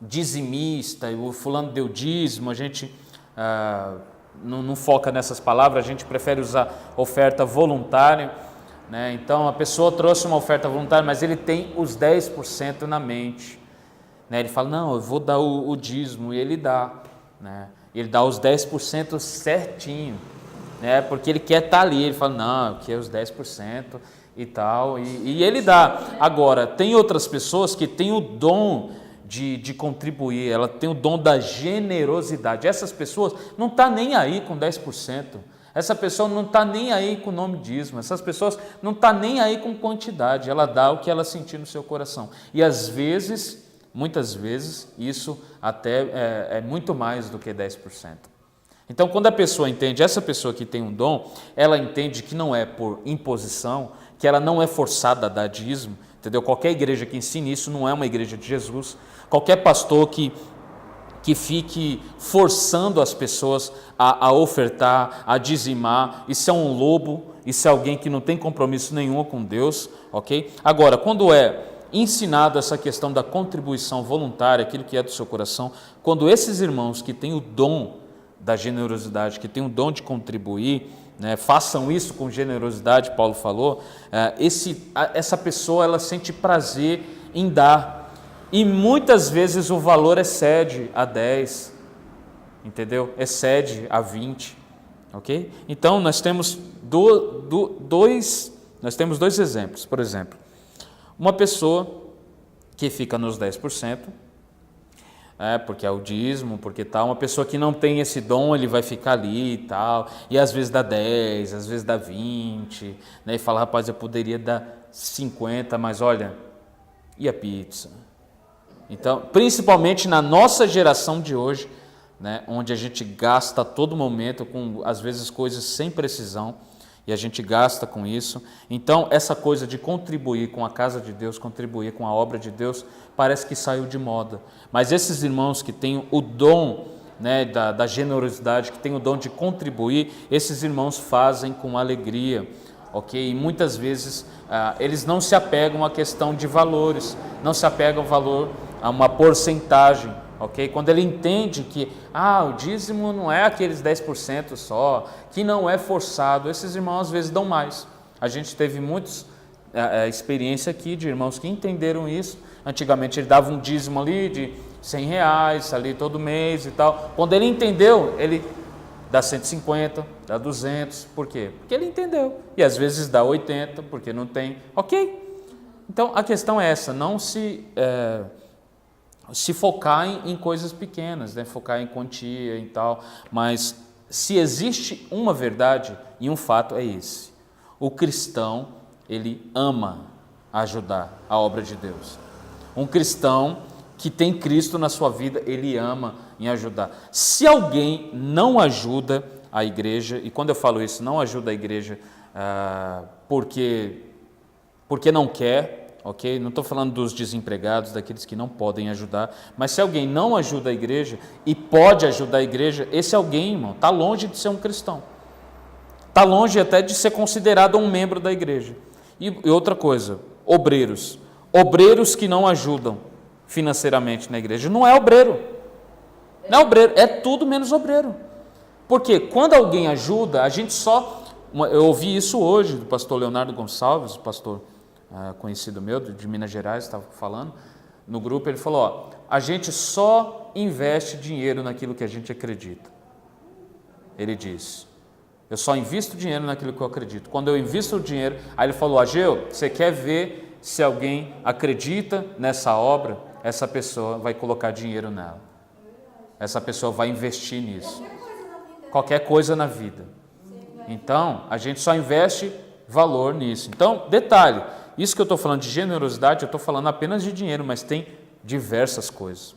S1: dizimista, o fulano deu dízimo, a gente não foca nessas palavras, a gente prefere usar oferta voluntária, né? Então a pessoa trouxe uma oferta voluntária, mas ele tem os 10% na mente, né? Ele fala, não, eu vou dar o dízimo, e ele dá, né? Ele dá os 10% certinho, né? Porque ele quer estar ali, ele fala, não, eu quero os 10% e tal, e ele dá. Agora, tem outras pessoas que têm o dom de contribuir, ela tem o dom da generosidade. Essas pessoas não estão nem aí com 10%, essa pessoa não está nem aí com o nome dízimo, essas pessoas não estão nem aí com quantidade, ela dá o que ela sentir no seu coração. E às vezes, muitas vezes, isso até é muito mais do que 10%. Então, quando a pessoa entende, essa pessoa que tem um dom, ela entende que não é por imposição, que ela não é forçada a dar dízimo, entendeu? Qualquer igreja que ensine isso não é uma igreja de Jesus. Qualquer pastor que que fique forçando as pessoas a ofertar, a dizimar. Isso é um lobo, isso é alguém que não tem compromisso nenhum com Deus, ok? Agora, quando é ensinado essa questão da contribuição voluntária, aquilo que é do seu coração, quando esses irmãos que têm o dom da generosidade, que têm o dom de contribuir, né, façam isso com generosidade, Paulo falou, essa pessoa ela sente prazer em dar. E muitas vezes o valor excede a 10, entendeu? Excede a 20, ok? Então nós temos dois exemplos. Por exemplo, uma pessoa que fica nos 10%, porque é o dízimo, porque tal, uma pessoa que não tem esse dom, ele vai ficar ali e tal, e às vezes dá 10, às vezes dá 20, né? E fala, rapaz, eu poderia dar 50, mas olha, e a pizza? Então, principalmente na nossa geração de hoje, né, onde a gente gasta a todo momento com, às vezes, coisas sem precisão, e a gente gasta com isso. Então, essa coisa de contribuir com a casa de Deus, contribuir com a obra de Deus, parece que saiu de moda. Mas esses irmãos que têm o dom, né, da generosidade, que têm o dom de contribuir, esses irmãos fazem com alegria. Ok? E muitas vezes eles não se apegam à questão de valores, não se apegam a uma porcentagem, ok? Quando ele entende que o dízimo não é aqueles 10% só, que não é forçado, esses irmãos às vezes dão mais. A gente teve muitas experiência aqui de irmãos que entenderam isso. Antigamente ele dava um dízimo ali de R$100 ali todo mês e tal. Quando ele entendeu, ele dá 150, dá 200, por quê? Porque ele entendeu. E às vezes dá 80, porque não tem. Ok? Então a questão é essa, não se focar em coisas pequenas, né? Focar em quantia e tal. Mas se existe uma verdade e um fato é esse. O cristão, ele ama ajudar a obra de Deus. Um cristão que tem Cristo na sua vida, ele ama em ajudar. Se alguém não ajuda a igreja, e quando eu falo isso, não ajuda a igreja porque não quer, ok? Não estou falando dos desempregados, daqueles que não podem ajudar, mas se alguém não ajuda a igreja e pode ajudar a igreja, esse alguém, irmão, está longe de ser um cristão. Está longe até de ser considerado um membro da igreja. E outra coisa, obreiros que não ajudam financeiramente na igreja, não é obreiro. Não é obreiro, é tudo menos obreiro. Porque quando alguém ajuda, a gente só... Eu ouvi isso hoje do pastor Leonardo Gonçalves, pastor conhecido meu, de Minas Gerais, estava falando no grupo, ele falou, a gente só investe dinheiro naquilo que a gente acredita. Ele disse, eu só invisto dinheiro naquilo que eu acredito. Quando eu invisto o dinheiro, aí ele falou, Ageu, você quer ver se alguém acredita nessa obra? Essa pessoa vai colocar dinheiro nela. Essa pessoa vai investir nisso. Qualquer coisa na vida. Então, a gente só investe valor nisso. Então, detalhe, isso que eu estou falando de generosidade, eu estou falando apenas de dinheiro, mas tem diversas coisas.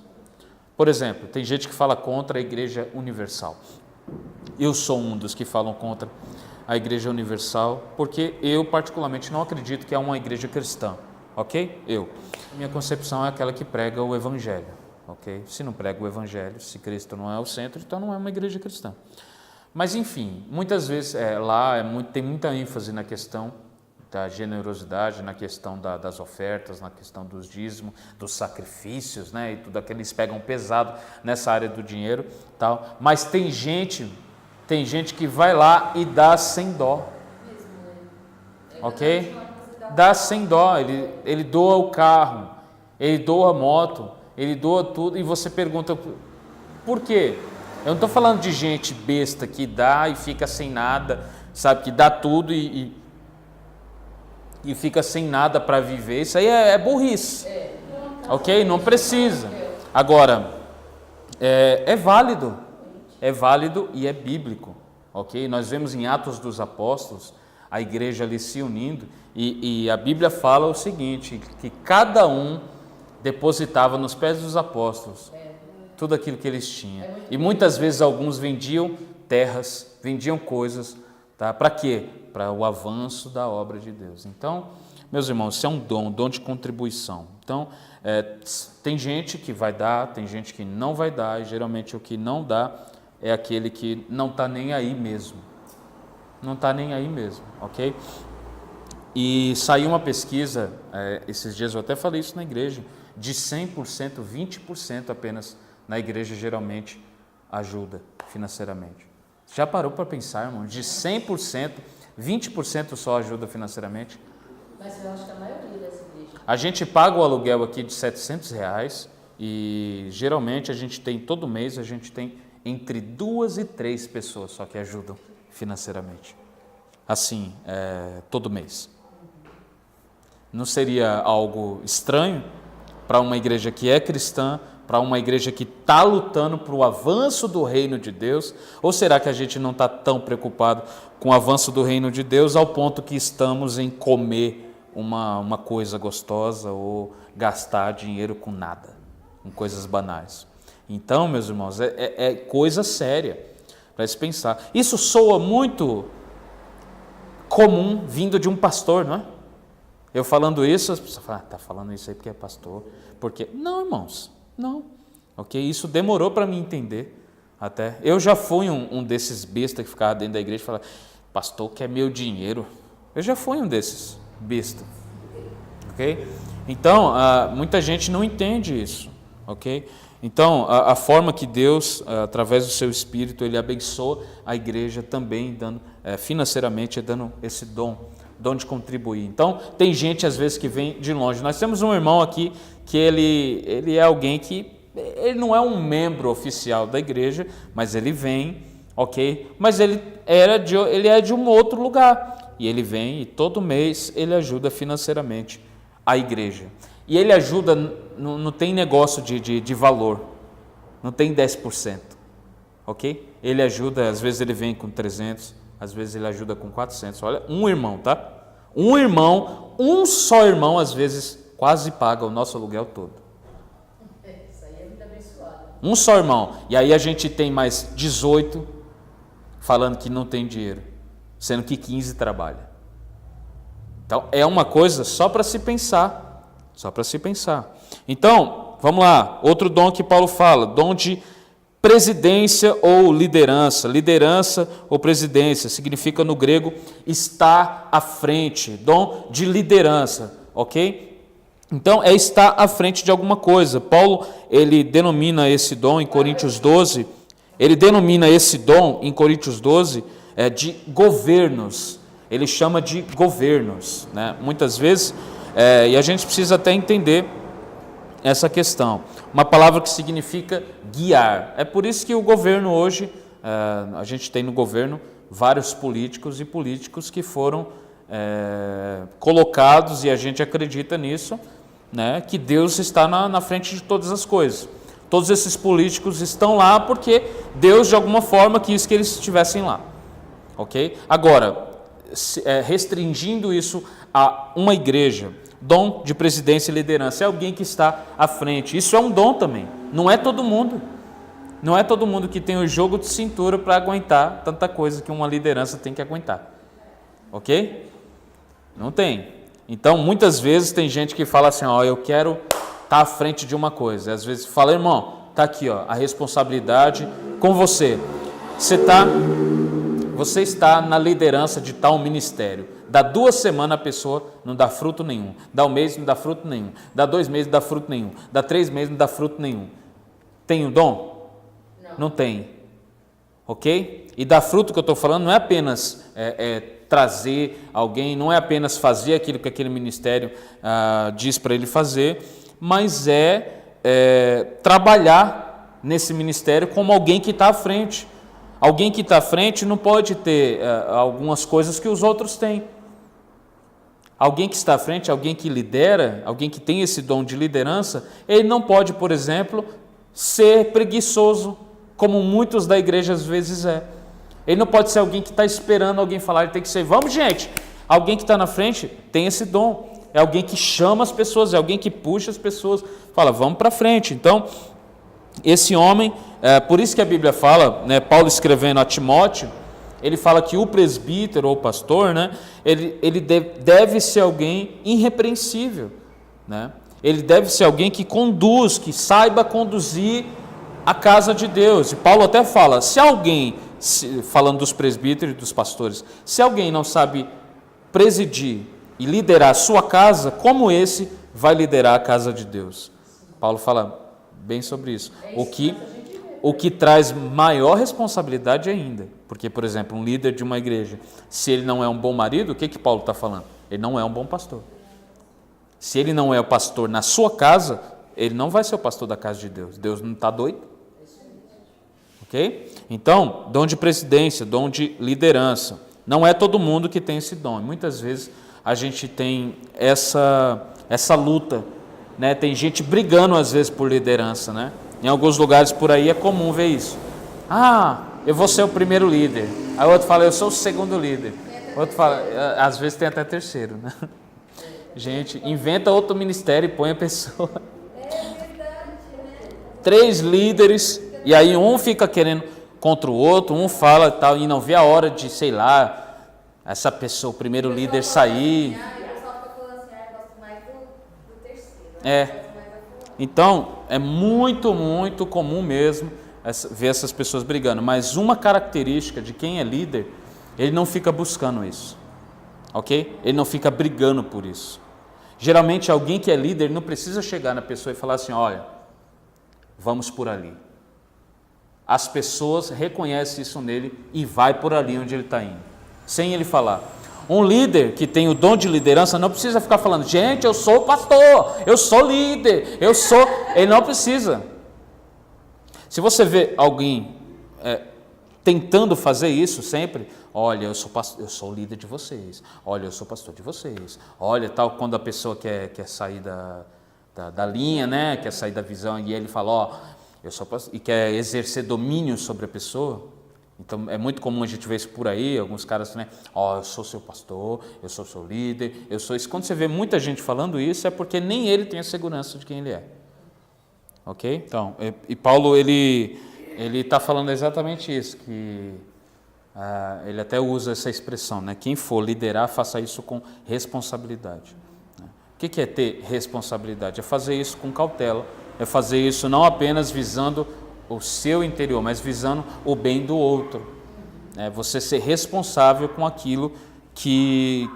S1: Por exemplo, tem gente que fala contra a Igreja Universal. Eu sou um dos que falam contra a Igreja Universal, porque eu particularmente não acredito que é uma igreja cristã. Ok? Minha concepção é aquela que prega o Evangelho, ok? Se não prega o Evangelho, se Cristo não é o centro, então não é uma igreja cristã. Mas enfim, muitas vezes tem muita ênfase na questão da generosidade, na questão das ofertas, na questão dos dízimos, dos sacrifícios, né? E tudo aquilo, eles pegam pesado nessa área do dinheiro, tal. Mas tem gente que vai lá e dá sem dó, ok? Dá sem dó, ele doa o carro, ele doa a moto, ele doa tudo, e você pergunta, por quê? Eu não estou falando de gente besta que dá e fica sem nada, sabe, que dá tudo e fica sem nada para viver, isso aí é burrice, ok? Não precisa. Agora, é válido e é bíblico, ok? Nós vemos em Atos dos Apóstolos, a igreja ali se unindo, e a Bíblia fala o seguinte, que cada um depositava nos pés dos apóstolos tudo aquilo que eles tinham. E muitas vezes alguns vendiam terras, vendiam coisas, tá? Para quê? Para o avanço da obra de Deus. Então, meus irmãos, isso é um dom de contribuição. Então, tem gente que vai dar, tem gente que não vai dar, e geralmente o que não dá é aquele que não está nem aí mesmo. Não está nem aí mesmo, ok? E saiu uma pesquisa, esses dias eu até falei isso na igreja, de 100%, 20% apenas na igreja geralmente ajuda financeiramente. Já parou para pensar, irmão? De 100%, 20% só ajuda financeiramente?
S3: Mas eu acho que a maioria das igrejas.
S1: A gente paga o aluguel aqui de R$700 e geralmente a gente tem, todo mês, a gente tem entre 2 e 3 pessoas só que ajudam financeiramente. Assim, todo mês. Não seria algo estranho para uma igreja que é cristã, para uma igreja que está lutando para o avanço do reino de Deus? Ou será que a gente não está tão preocupado com o avanço do reino de Deus ao ponto que estamos em comer uma coisa gostosa ou gastar dinheiro com nada, com coisas banais? Então, meus irmãos, é coisa séria para se pensar. Isso soa muito comum vindo de um pastor, não é? Eu falando isso, as pessoas falam, está falando isso aí porque é pastor. Porque não, irmãos, não. Ok? Isso demorou para mim entender. Até eu já fui um desses bestas que ficava dentro da igreja e falava, pastor quer meu dinheiro. Eu já fui um desses bestas. Ok? Então, muita gente não entende isso. Ok? Então, a forma que Deus, através do seu Espírito, Ele abençoa a igreja também, dando financeiramente, dando esse dom de contribuir. Então, tem gente às vezes que vem de longe. Nós temos um irmão aqui que ele é alguém que, ele não é um membro oficial da igreja, mas ele vem, ok? Mas ele é de um outro lugar. E ele vem e todo mês ele ajuda financeiramente a igreja. E ele ajuda, não tem negócio de valor, não tem 10%, ok? Ele ajuda, às vezes ele vem com 300, às vezes ele ajuda com 400. Olha, um irmão, tá? Um só irmão, às vezes, quase paga o nosso aluguel todo.
S3: Isso aí é vida abençoada.
S1: Um só irmão. E aí a gente tem mais 18 falando que não tem dinheiro, sendo que 15 trabalha. Então, é uma coisa só para se pensar. Só para se pensar. Então, vamos lá. Outro dom que Paulo fala, dom de presidência ou liderança. Liderança ou presidência significa no grego estar à frente, dom de liderança, ok? Então é estar à frente de alguma coisa. Paulo, ele denomina esse dom em Coríntios 12, de governos. Ele chama de governos, né? Muitas vezes, e a gente precisa até entender essa questão. Uma palavra que significa guiar. É por isso que o governo hoje, a gente tem no governo vários políticos e políticos que foram colocados, e a gente acredita nisso, né, que Deus está na frente de todas as coisas. Todos esses políticos estão lá porque Deus, de alguma forma, quis que eles estivessem lá. Ok? Agora, restringindo isso a uma igreja, dom de presidência e liderança, é alguém que está à frente. Isso é um dom também. Não é todo mundo. Não é todo mundo que tem o jogo de cintura para aguentar tanta coisa que uma liderança tem que aguentar. Ok? Não tem. Então, muitas vezes tem gente que fala assim, eu quero estar à frente de uma coisa. Às vezes fala, irmão, está aqui, a responsabilidade com você. Você está na liderança de tal ministério. Dá 2 semanas a pessoa não dá fruto nenhum. Dá 1 mês não dá fruto nenhum. Dá 2 meses não dá fruto nenhum. Dá 3 meses não dá fruto nenhum. Tem o dom? Não tem. Ok? E dar fruto que eu estou falando não é apenas trazer alguém, não é apenas fazer aquilo que aquele ministério diz para ele fazer, mas trabalhar nesse ministério como alguém que está à frente. Alguém que está à frente não pode ter algumas coisas que os outros têm. Alguém que está à frente, alguém que lidera, alguém que tem esse dom de liderança, ele não pode, por exemplo, ser preguiçoso, como muitos da igreja às vezes é. Ele não pode ser alguém que está esperando alguém falar, ele tem que ser, vamos gente, alguém que está na frente tem esse dom, é alguém que chama as pessoas, é alguém que puxa as pessoas, fala, vamos para frente. Então, esse homem, por isso que a Bíblia fala, né, Paulo escrevendo a Timóteo, ele fala que o presbítero ou pastor, né, ele deve ser alguém irrepreensível, né? Ele deve ser alguém que conduz, que saiba conduzir a casa de Deus. E Paulo até fala, se alguém, falando dos presbíteros e dos pastores, se alguém não sabe presidir e liderar a sua casa, como esse vai liderar a casa de Deus? Paulo fala bem sobre isso. O que traz maior responsabilidade ainda. Porque, por exemplo, um líder de uma igreja, se ele não é um bom marido, o que Paulo está falando? Ele não é um bom pastor. Se ele não é o pastor na sua casa, ele não vai ser o pastor da casa de Deus. Deus não está doido? Ok? Então, dom de presidência, dom de liderança. Não é todo mundo que tem esse dom. Muitas vezes a gente tem essa luta, né? Tem gente brigando às vezes por liderança, né? Em alguns lugares por aí é comum ver isso. Eu vou ser o primeiro líder. Aí o outro fala, eu sou o segundo líder. O outro fala, às vezes tem até terceiro, né? Gente, inventa outro ministério e põe a pessoa. 3 líderes, e aí um fica querendo contra o outro, um fala e tal, e não vê a hora de, sei lá, essa pessoa, o primeiro líder sair. Então, é muito, muito comum mesmo ver essas pessoas brigando, mas uma característica de quem é líder, ele não fica buscando isso, ok? Ele não fica brigando por isso. Geralmente alguém que é líder não precisa chegar na pessoa e falar assim, olha, vamos por ali. As pessoas reconhecem isso nele e vai por ali onde ele está indo, sem ele falar. Um líder que tem o dom de liderança não precisa ficar falando, gente, eu sou pastor, eu sou líder, Ele não precisa. Se você vê alguém tentando fazer isso sempre, olha, eu sou o líder de vocês, olha, eu sou pastor de vocês, olha, tal, quando a pessoa quer sair da linha, né, quer sair da visão, e ele fala, eu sou pastor, e quer exercer domínio sobre a pessoa. Então é muito comum a gente ver isso por aí, alguns caras, né, eu sou seu pastor, eu sou seu líder, eu sou isso. Quando você vê muita gente falando isso, é porque nem ele tem a segurança de quem ele é. Ok? Então, e Paulo, ele está falando exatamente isso, que ele até usa essa expressão, né? Quem for liderar, faça isso com responsabilidade. O que é ter responsabilidade? É fazer isso com cautela, é fazer isso não apenas visando o seu interior, mas visando o bem do outro. É você ser responsável com aquilo que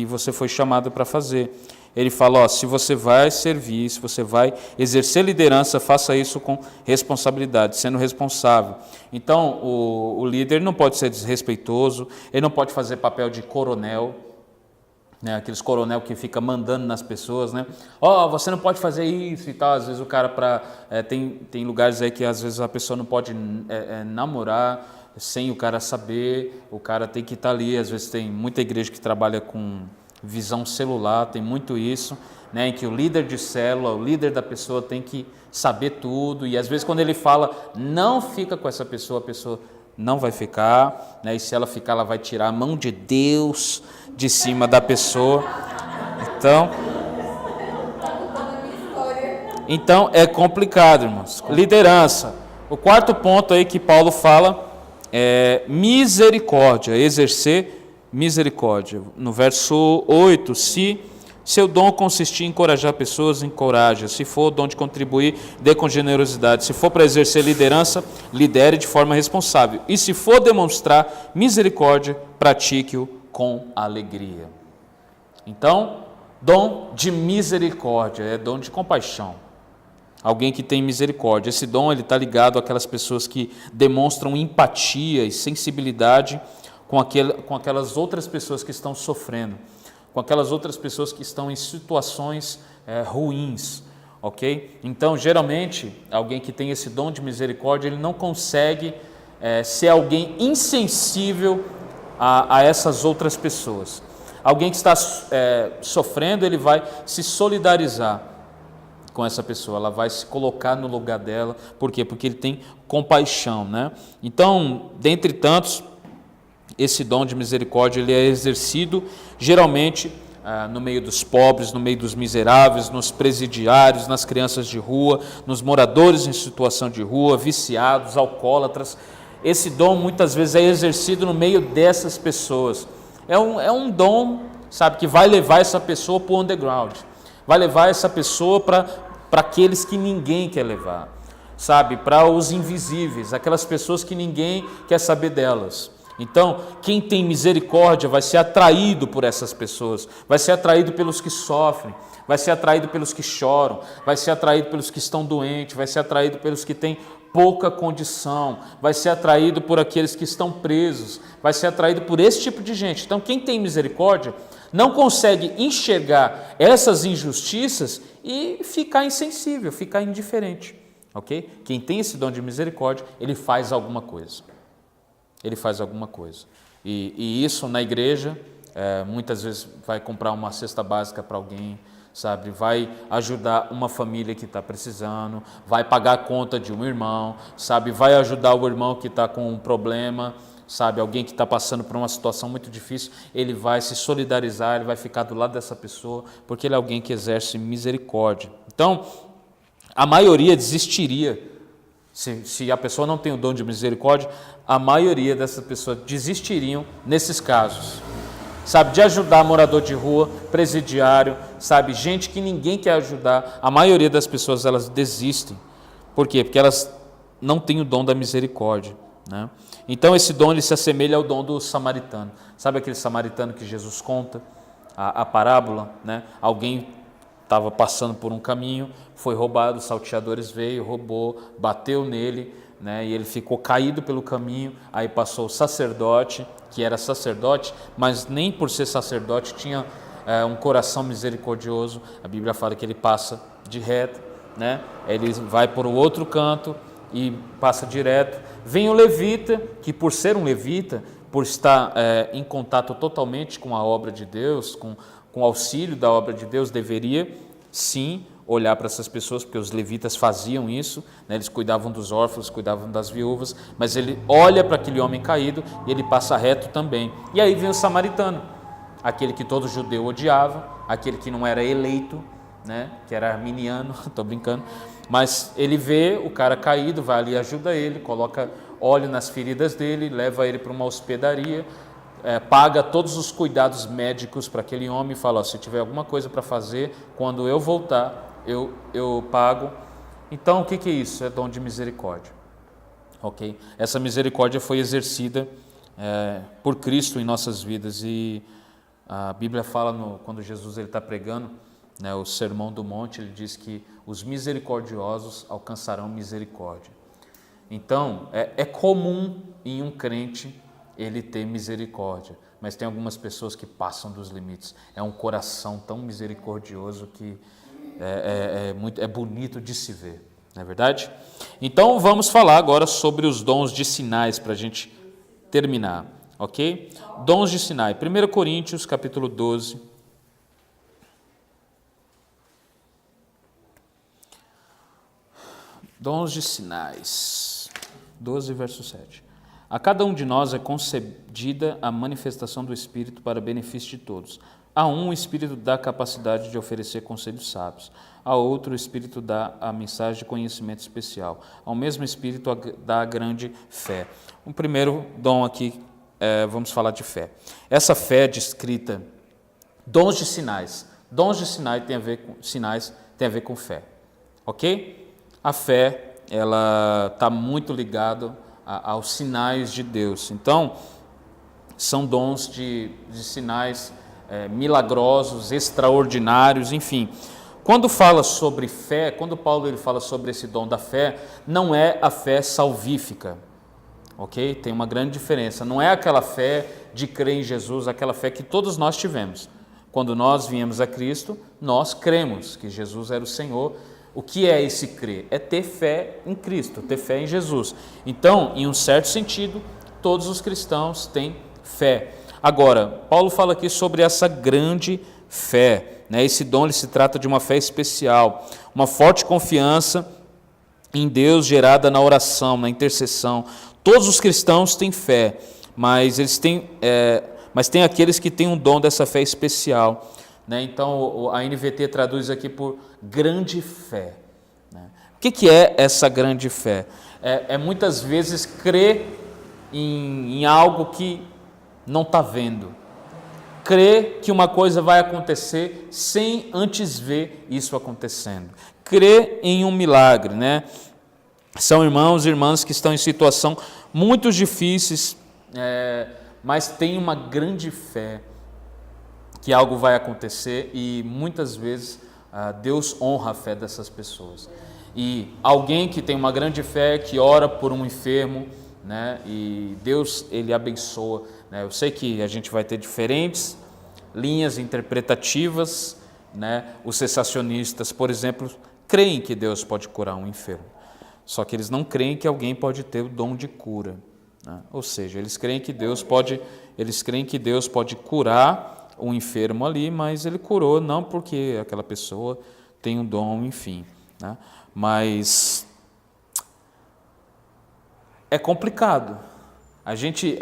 S1: você foi chamado para fazer. Ele fala, se você vai servir, se você vai exercer liderança, faça isso com responsabilidade, sendo responsável. Então, o líder não pode ser desrespeitoso, ele não pode fazer papel de coronel, né? Aqueles coronel que fica mandando nas pessoas, né? Você não pode fazer isso e tal. Às vezes o cara, tem lugares aí que às vezes a pessoa não pode namorar sem o cara saber, o cara tem que estar ali. Às vezes tem muita igreja que trabalha com visão celular, tem muito isso, né, em que o líder de célula, o líder da pessoa tem que saber tudo, e às vezes quando ele fala, não fica com essa pessoa, a pessoa não vai ficar, né, e se ela ficar, ela vai tirar a mão de Deus de cima da pessoa. Então é complicado, irmãos. Liderança. O quarto ponto aí que Paulo fala é misericórdia, exercer misericórdia. No verso 8, se seu dom consistir em encorajar pessoas, encoraja. Se for o dom de contribuir, dê com generosidade. Se for para exercer liderança, lidere de forma responsável. E se for demonstrar misericórdia, pratique-o com alegria. Então, dom de misericórdia, é dom de compaixão. Alguém que tem misericórdia. Esse dom está ligado àquelas pessoas que demonstram empatia e sensibilidade com aquelas outras pessoas que estão sofrendo, com aquelas outras pessoas que estão em situações ruins, ok? Então, geralmente, alguém que tem esse dom de misericórdia, ele não consegue ser alguém insensível a essas outras pessoas. Alguém que está sofrendo, ele vai se solidarizar com essa pessoa, ela vai se colocar no lugar dela. Por quê? Porque ele tem compaixão, né? Então, dentre tantos, esse dom de misericórdia ele é exercido geralmente no meio dos pobres, no meio dos miseráveis, nos presidiários, nas crianças de rua, nos moradores em situação de rua, viciados, alcoólatras. esse dom muitas vezes é exercido no meio dessas pessoas. É um dom, sabe, que vai levar essa pessoa para o underground, vai levar essa pessoa para aqueles que ninguém quer levar, sabe, para os invisíveis, aquelas pessoas que ninguém quer saber delas. Então, quem tem misericórdia vai ser atraído por essas pessoas, vai ser atraído pelos que sofrem, vai ser atraído pelos que choram, vai ser atraído pelos que estão doentes, vai ser atraído pelos que têm pouca condição, vai ser atraído por aqueles que estão presos, vai ser atraído por esse tipo de gente. Então, quem tem misericórdia não consegue enxergar essas injustiças e ficar insensível, ficar indiferente, ok? Quem tem esse dom de misericórdia, ele faz alguma coisa. Ele faz alguma coisa. E isso na igreja, muitas vezes vai comprar uma cesta básica para alguém, sabe? Vai ajudar uma família que está precisando, vai pagar a conta de um irmão, sabe? Vai ajudar o irmão que está com um problema, sabe? Alguém que está passando por uma situação muito difícil, ele vai se solidarizar, ele vai ficar do lado dessa pessoa, porque ele é alguém que exerce misericórdia. Então, a maioria desistiria. Se a pessoa não tem o dom de misericórdia, a maioria dessas pessoas desistiriam nesses casos, sabe, de ajudar morador de rua, presidiário, sabe, gente que ninguém quer ajudar. A maioria das pessoas, elas desistem. Por quê? Porque elas não têm o dom da misericórdia, né? Então esse dom, ele se assemelha ao dom do samaritano. Sabe aquele samaritano que Jesus conta, a parábola, né? Alguém estava passando por um caminho, foi roubado, os salteadores veio, roubou, bateu nele, né, e ele ficou caído pelo caminho. Aí passou o sacerdote, que era sacerdote, mas nem por ser sacerdote tinha um coração misericordioso. A Bíblia fala que ele passa de reto, né, ele vai por um outro canto e passa direto. Vem o levita, que por ser um levita, por estar em contato totalmente com a obra de Deus, com o auxílio da obra de Deus, deveria sim olhar para essas pessoas, porque os levitas faziam isso, né? Eles cuidavam dos órfãos, cuidavam das viúvas, mas ele olha para aquele homem caído e ele passa reto também. E aí vem o samaritano, aquele que todo judeu odiava, aquele que não era eleito, né? Que era arminiano, estou brincando, mas ele vê o cara caído, vai ali, ajuda ele, coloca óleo nas feridas dele, leva ele para uma hospedaria, paga todos os cuidados médicos para aquele homem e fala, se tiver alguma coisa para fazer, quando eu voltar, eu pago. Então, o que é isso? É dom de misericórdia, ok? Essa misericórdia foi exercida por Cristo em nossas vidas, e a Bíblia fala, quando Jesus está pregando, né, o Sermão do Monte, ele diz que os misericordiosos alcançarão misericórdia. Então, é comum em um crente ele ter misericórdia, mas tem algumas pessoas que passam dos limites. É um coração tão misericordioso que é bonito de se ver, não é verdade? Então vamos falar agora sobre os dons de sinais para a gente terminar, ok? Dons de sinais. 1 Coríntios capítulo 12. Dons de sinais. 12, verso 7. A cada um de nós é concedida a manifestação do Espírito para benefício de todos. A um, o Espírito dá a capacidade de oferecer conselhos sábios. A outro, o Espírito dá a mensagem de conhecimento especial. Ao mesmo Espírito dá a grande fé. O primeiro dom aqui, vamos falar de fé. Essa fé descrita, dons de sinais. Dons de sinais tem a ver com fé, ok? A fé, ela está muito ligada aos sinais de Deus. Então, são dons de sinais milagrosos, extraordinários, enfim. Quando fala sobre fé, quando Paulo ele fala sobre esse dom da fé, não é a fé salvífica, ok? Tem uma grande diferença. Não é aquela fé de crer em Jesus, aquela fé que todos nós tivemos. Quando nós viemos a Cristo, nós cremos que Jesus era o Senhor. O que é esse crer? É ter fé em Cristo, ter fé em Jesus. Então, em um certo sentido, todos os cristãos têm fé. Agora, Paulo fala aqui sobre essa grande fé, né? Esse dom ele se trata de uma fé especial, uma forte confiança em Deus gerada na oração, na intercessão. Todos os cristãos têm fé, mas tem aqueles que têm um dom dessa fé especial, né? Então, a NVT traduz aqui por grande fé, né? O que é essa grande fé? É muitas vezes crer em algo que não está vendo. Crê que uma coisa vai acontecer sem antes ver isso acontecendo. Crê em um milagre, né? São irmãos e irmãs que estão em situação muito difíceis, mas têm uma grande fé que algo vai acontecer e muitas vezes Deus honra a fé dessas pessoas. E alguém que tem uma grande fé, que ora por um enfermo, né? E Deus, Ele abençoa, né? Eu sei que a gente vai ter diferentes linhas interpretativas, né? Os cessacionistas, por exemplo, creem que Deus pode curar um enfermo, só que eles não creem que alguém pode ter o dom de cura, né? Ou seja, eles creem que Deus pode curar um enfermo ali, mas Ele curou não porque aquela pessoa tem um dom, enfim, né? Mas é complicado. A gente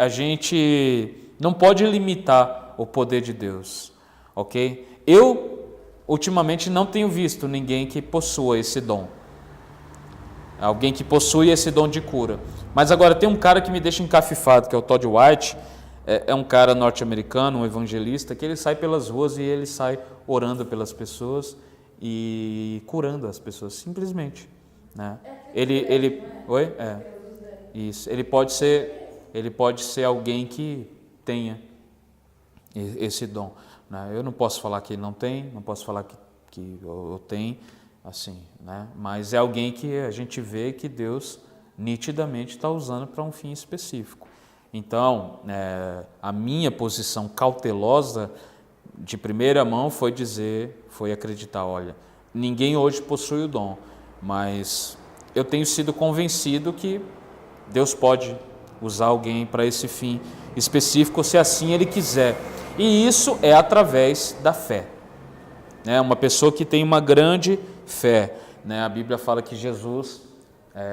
S1: não pode limitar o poder de Deus, ok? Eu, ultimamente, não tenho visto ninguém que possua esse dom. Alguém que possui esse dom de cura. Mas agora tem um cara que me deixa encafifado, que é o Todd White. É um cara norte-americano, um evangelista, que ele sai pelas ruas e ele sai orando pelas pessoas e curando as pessoas, simplesmente, né? Oi? Isso. Ele pode ser alguém que tenha esse dom, né? Eu não posso falar que ele não tem, não posso falar que eu tenho, assim, né? Mas é alguém que a gente vê que Deus nitidamente está usando para um fim específico. Então, a minha posição cautelosa de primeira mão foi acreditar, olha, ninguém hoje possui o dom, mas eu tenho sido convencido que Deus pode usar alguém para esse fim específico, se assim Ele quiser. E isso é através da fé, né? Uma pessoa que tem uma grande fé, né? A Bíblia fala que Jesus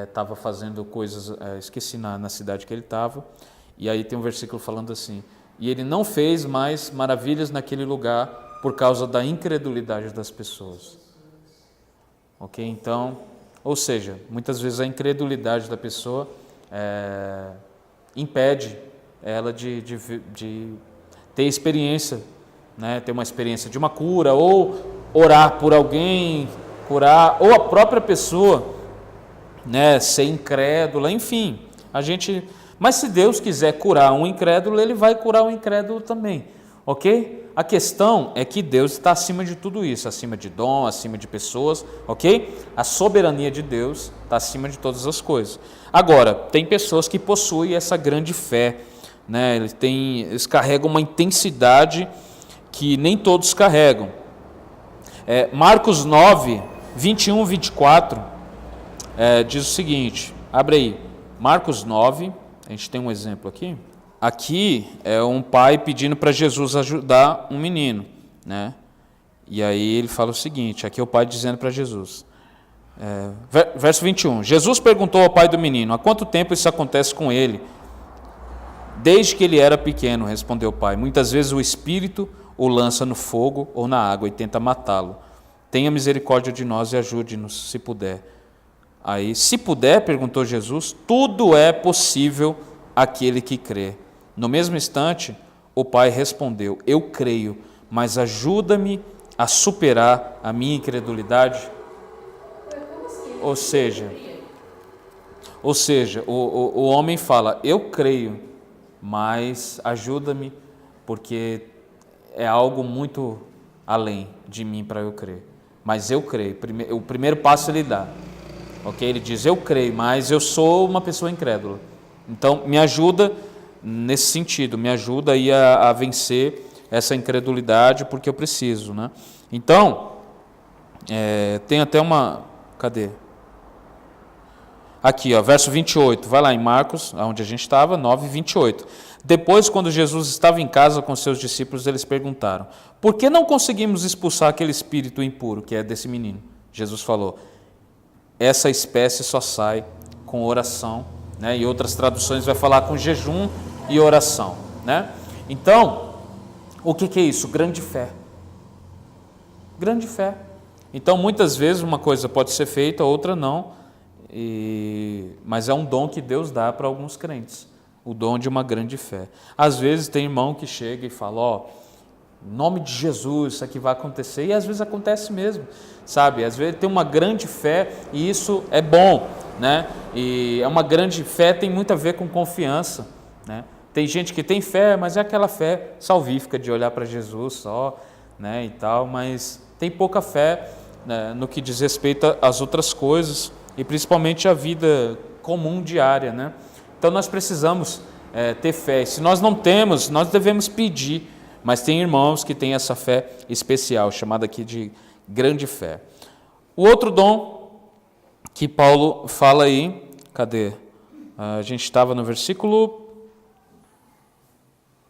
S1: estava fazendo coisas, esqueci na cidade que ele estava, e aí tem um versículo falando assim, e ele não fez mais maravilhas naquele lugar por causa da incredulidade das pessoas. Ok? Então, ou seja, muitas vezes a incredulidade da pessoa impede ela de ter experiência, né? Ter uma experiência de uma cura, ou orar por alguém, curar, ou a própria pessoa, né, ser incrédula, enfim, mas se Deus quiser curar um incrédulo, Ele vai curar um incrédulo também, ok? A questão é que Deus está acima de tudo isso, acima de dom, acima de pessoas, ok? A soberania de Deus está acima de todas as coisas. Agora, tem pessoas que possuem essa grande fé, né? Eles carregam uma intensidade que nem todos carregam. Marcos 9, 21, 24, diz o seguinte, abre aí, Marcos 9, a gente tem um exemplo aqui. Aqui é um pai pedindo para Jesus ajudar um menino, né? E aí ele fala o seguinte, aqui é o pai dizendo para Jesus, verso 21, Jesus perguntou ao pai do menino, há quanto tempo isso acontece com ele? Desde que ele era pequeno, respondeu o pai, muitas vezes o Espírito o lança no fogo ou na água e tenta matá-lo. Tenha misericórdia de nós e ajude-nos, se puder. Aí, se puder, perguntou Jesus, tudo é possível àquele que crê. No mesmo instante, o pai respondeu, eu creio, mas ajuda-me a superar a minha incredulidade. Ou seja, o homem fala, eu creio, mas ajuda-me, porque é algo muito além de mim para eu crer. Mas eu creio, o primeiro passo ele dá. Ok? Ele diz, eu creio, mas eu sou uma pessoa incrédula. Então, me ajuda nesse sentido, me ajuda aí a vencer essa incredulidade, porque eu preciso, né? Então, tem até uma... Cadê? Aqui, ó, verso 28, vai lá em Marcos, onde a gente estava, 9, 28. Depois, quando Jesus estava em casa com seus discípulos, eles perguntaram, por que não conseguimos expulsar aquele espírito impuro, que é desse menino? Jesus falou, essa espécie só sai com oração, né? E outras traduções vai falar com jejum e oração, né? Então, o que é isso? Grande fé. Grande fé. Então, muitas vezes uma coisa pode ser feita, outra não, mas é um dom que Deus dá para alguns crentes, o dom de uma grande fé. Às vezes tem irmão que chega e fala, ó, em nome de Jesus, isso aqui vai acontecer, e às vezes acontece mesmo, sabe? Às vezes tem uma grande fé e isso é bom, né? E é uma grande fé, tem muito a ver com confiança, né? Tem gente que tem fé, mas é aquela fé salvífica de olhar para Jesus só, né, e tal, mas tem pouca fé, né, no que diz respeito às outras coisas e principalmente a vida comum diária, né? Então nós precisamos ter fé. Se nós não temos, nós devemos pedir, mas tem irmãos que têm essa fé especial, chamada aqui de grande fé. O outro dom que Paulo fala aí, cadê? A gente estava no versículo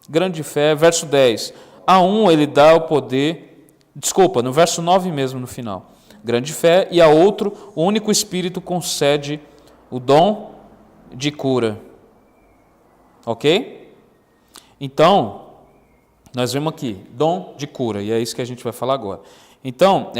S1: grande fé, verso 10. A um ele dá o poder, desculpa, no verso 9 mesmo, no final. Grande fé, e a outro, o único Espírito concede o dom de cura. Ok? Então, nós vemos aqui, dom de cura, e é isso que a gente vai falar agora. Então,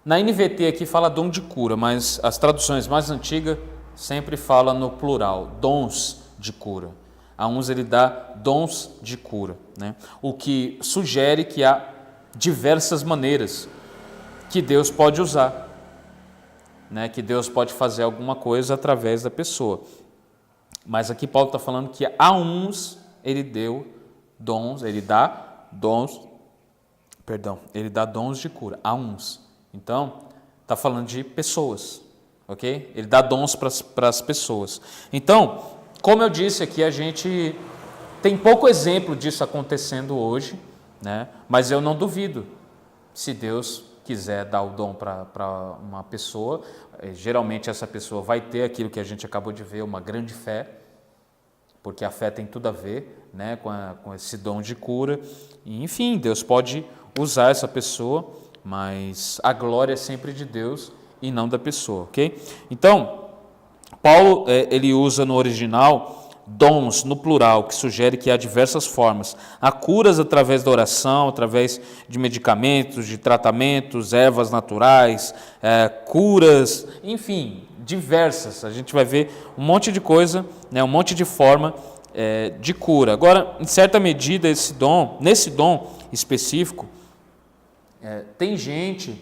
S1: na NVT aqui fala dom de cura, mas as traduções mais antigas sempre falam no plural, dons de cura. A uns ele dá dons de cura, né? O que sugere que há diversas maneiras que Deus pode usar, né? Que Deus pode fazer alguma coisa através da pessoa. Mas aqui Paulo está falando que a uns ele deu dons, ele dá dons de cura, a uns. Então, está falando de pessoas, ok? Ele dá dons para as pessoas. Então, como eu disse aqui, a gente tem pouco exemplo disso acontecendo hoje, né? Mas eu não duvido, se Deus quiser dar o dom para uma pessoa, geralmente essa pessoa vai ter aquilo que a gente acabou de ver, uma grande fé, porque a fé tem tudo a ver, né, com esse dom de cura. E, enfim, Deus pode usar essa pessoa, mas a glória é sempre de Deus e não da pessoa, ok? Então, Paulo, ele usa no original dons no plural, que sugere que há diversas formas. Há curas através da oração, através de medicamentos, de tratamentos, ervas naturais, curas, enfim, diversas. A gente vai ver um monte de coisa, né, um monte de forma de cura. Agora, em certa medida, nesse dom específico, tem gente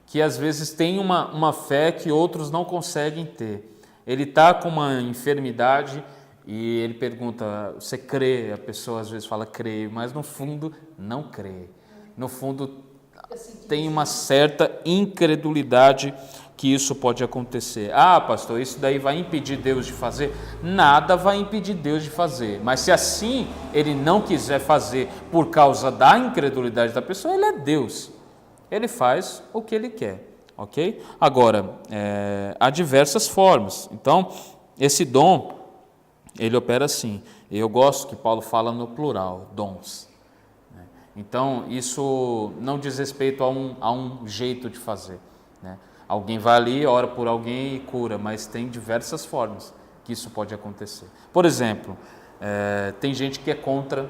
S1: que às vezes tem uma fé que outros não conseguem ter. Ele está com uma enfermidade e ele pergunta, você crê? A pessoa às vezes fala, creio, mas no fundo não crê. No fundo tem uma certa incredulidade que isso pode acontecer. Ah, pastor, isso daí vai impedir Deus de fazer? Nada vai impedir Deus de fazer. Mas se assim ele não quiser fazer por causa da incredulidade da pessoa, ele é Deus. Ele faz o que ele quer. Ok? Agora, há diversas formas. Então, esse dom, ele opera assim. Eu gosto que Paulo fala no plural, dons. Então, isso não diz respeito a um jeito de fazer, né? Alguém vai ali, ora por alguém e cura, mas tem diversas formas que isso pode acontecer. Por exemplo, tem gente que é contra,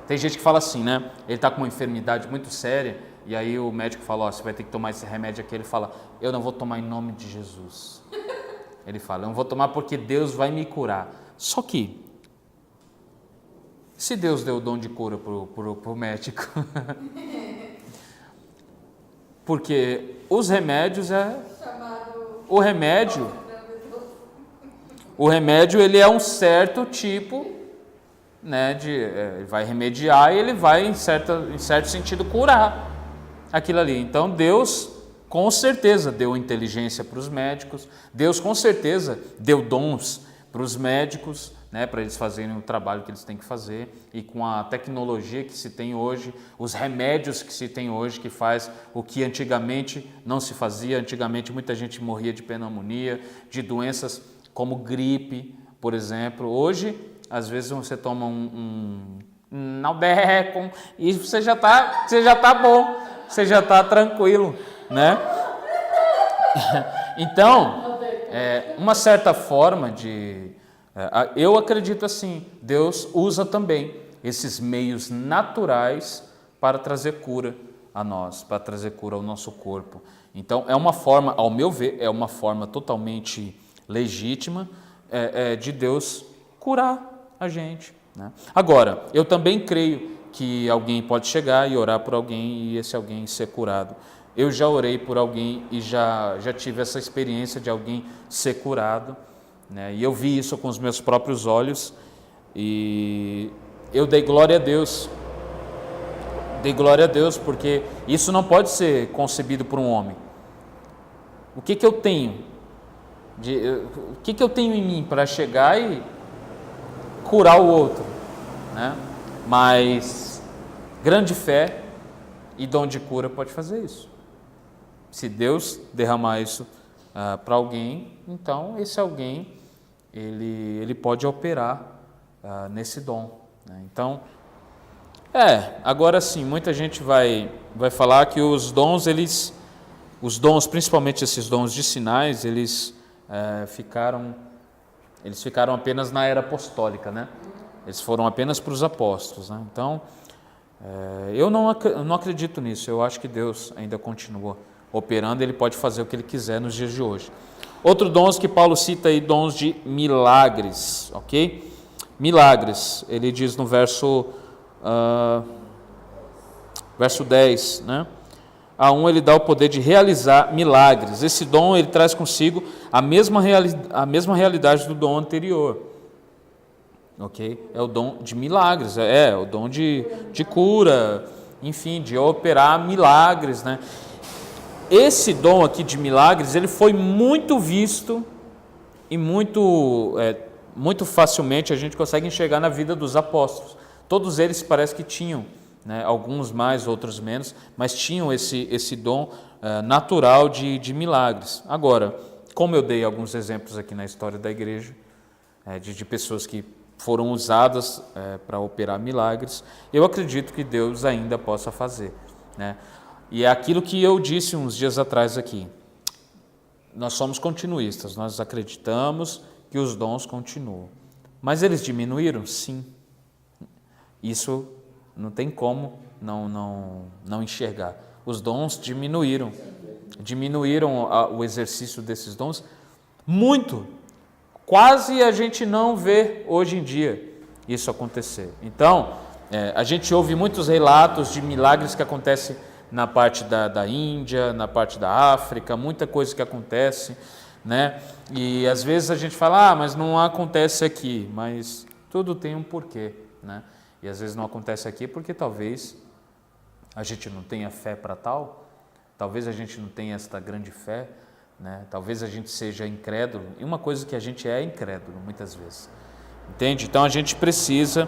S1: tem gente que fala assim, né? Ele está com uma enfermidade muito séria, e aí o médico fala, você vai ter que tomar esse remédio aqui. Ele fala, eu não vou tomar em nome de Jesus. Ele fala, eu não vou tomar porque Deus vai me curar. Só que, se Deus deu o dom de cura pro médico, porque os remédios o remédio ele é um certo tipo, né, ele vai remediar e ele vai em certo sentido curar aquilo ali. Então Deus com certeza deu inteligência para os médicos, Deus com certeza deu dons para os médicos, né, para eles fazerem o trabalho que eles têm que fazer, e com a tecnologia que se tem hoje, os remédios que se tem hoje, que faz o que antigamente não se fazia. Antigamente muita gente morria de pneumonia, de doenças como gripe, por exemplo. Hoje, às vezes você toma um Naldecon e você já tá bom, você já está tranquilo, né? Então, uma certa forma eu acredito assim, Deus usa também esses meios naturais para trazer cura a nós, para trazer cura ao nosso corpo. Então, é uma forma, ao meu ver, é uma forma totalmente legítima de Deus curar a gente, né? Agora, eu também creio que alguém pode chegar e orar por alguém e esse alguém ser curado. Eu já orei por alguém e já tive essa experiência de alguém ser curado, né? E eu vi isso com os meus próprios olhos e eu dei glória a Deus. Dei glória a Deus porque isso não pode ser concebido por um homem. O que eu tenho? O que eu tenho em mim para chegar e curar o outro, né? Mas grande fé e dom de cura pode fazer isso. Se Deus derramar isso para alguém, então esse alguém ele pode operar nesse dom, né? Então, agora sim, muita gente vai falar que os dons, principalmente esses dons de sinais, eles ficaram apenas na era apostólica, né? Eles foram apenas para os apóstolos, né? Então, eu não acredito nisso. Eu acho que Deus ainda continua operando, Ele pode fazer o que Ele quiser nos dias de hoje. Outro dons que Paulo cita aí, dons de milagres, ok? Milagres, ele diz no verso 10, né? A um ele dá o poder de realizar milagres. Esse dom ele traz consigo a mesma realidade do dom anterior. Ok? É o dom de milagres, o dom de cura, enfim, de operar milagres, né? Esse dom aqui de milagres, ele foi muito visto e muito facilmente a gente consegue enxergar na vida dos apóstolos. Todos eles parece que tinham, né, alguns mais, outros menos, mas tinham esse dom natural de milagres. Agora, como eu dei alguns exemplos aqui na história da igreja, de pessoas que foram usadas para operar milagres, eu acredito que Deus ainda possa fazer, né? E é aquilo que eu disse uns dias atrás aqui. Nós somos continuistas, nós acreditamos que os dons continuam. Mas eles diminuíram? Sim. Isso não tem como não enxergar. Os dons diminuíram o exercício desses dons muito. Quase a gente não vê hoje em dia isso acontecer. Então, a gente ouve muitos relatos de milagres que acontecem na parte da Índia, na parte da África, muita coisa que acontece, né? E às vezes a gente fala, mas não acontece aqui, mas tudo tem um porquê, né? E às vezes não acontece aqui porque talvez a gente não tenha fé para tal, talvez a gente não tenha esta grande fé, né? Talvez a gente seja incrédulo, e uma coisa que a gente é incrédulo muitas vezes, entende? Então a gente precisa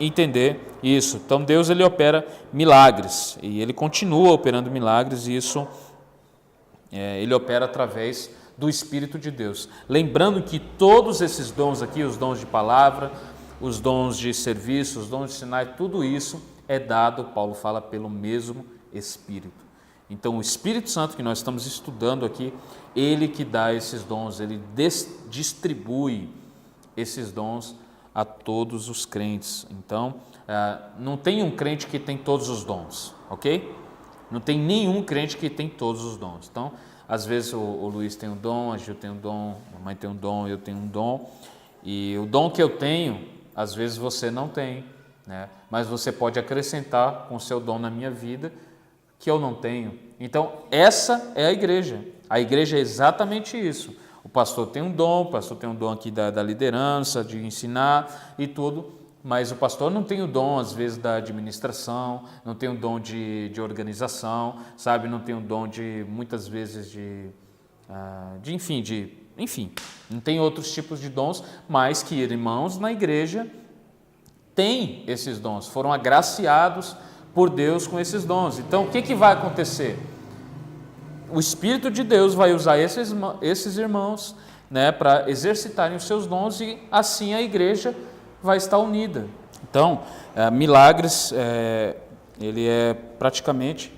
S1: entender isso. Então Deus ele opera milagres e Ele continua operando milagres e isso Ele opera através do Espírito de Deus. Lembrando que todos esses dons aqui, os dons de palavra, os dons de serviço, os dons de sinais, tudo isso é dado, Paulo fala, pelo mesmo Espírito. Então o Espírito Santo que nós estamos estudando aqui, Ele que dá esses dons, Ele distribui esses dons a todos os crentes. Então, não tem um crente que tem todos os dons, ok? Não tem nenhum crente que tem todos os dons. Então, às vezes o Luiz tem um dom, a Gil tem um dom, a mãe tem um dom, eu tenho um dom. E o dom que eu tenho, às vezes você não tem, né? Mas você pode acrescentar com o seu dom na minha vida que eu não tenho. Então, essa é a igreja. A igreja é exatamente isso. O pastor tem um dom, aqui da liderança, de ensinar e tudo, mas o pastor não tem o dom, às vezes, da administração, não tem o dom de organização, sabe? Não tem o dom muitas vezes, enfim, não tem outros tipos de dons, mas que irmãos na igreja têm esses dons, foram agraciados por Deus com esses dons. Então, o que vai acontecer? O Espírito de Deus vai usar esses irmãos, né, para exercitarem os seus dons e assim a igreja vai estar unida. Então, milagres, ele é praticamente,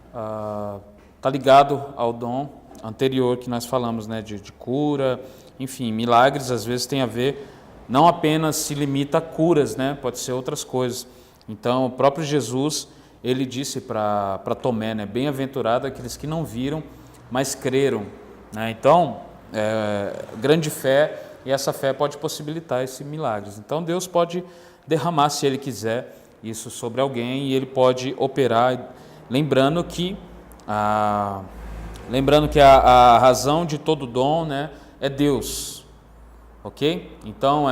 S1: está ligado ao dom anterior que nós falamos, né, de cura, enfim, milagres às vezes tem a ver, não apenas se limita a curas, né, pode ser outras coisas. Então, o próprio Jesus, ele disse para Tomé, né, bem-aventurado aqueles que não viram, mas creram, né? Então, grande fé e essa fé pode possibilitar esses milagres. Então Deus pode derramar, se Ele quiser, isso sobre alguém e Ele pode operar, lembrando que a razão de todo dom, né, é Deus, ok? Então,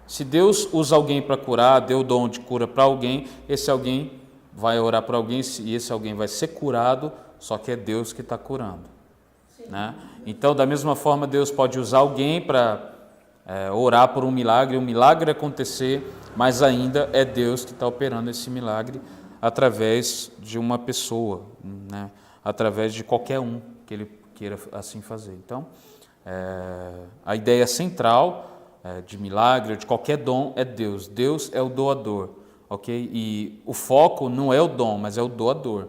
S1: se Deus usa alguém para curar, deu o dom de cura para alguém, esse alguém vai orar para alguém e esse alguém vai ser curado, só que é Deus que está curando, né? Então, da mesma forma, Deus pode usar alguém para orar por um milagre, o milagre acontecer, mas ainda é Deus que está operando esse milagre através de uma pessoa, né? Através de qualquer um que Ele queira assim fazer. Então, a ideia central de milagre, de qualquer dom, é Deus. Deus é o doador, ok? E o foco não é o dom, mas é o doador.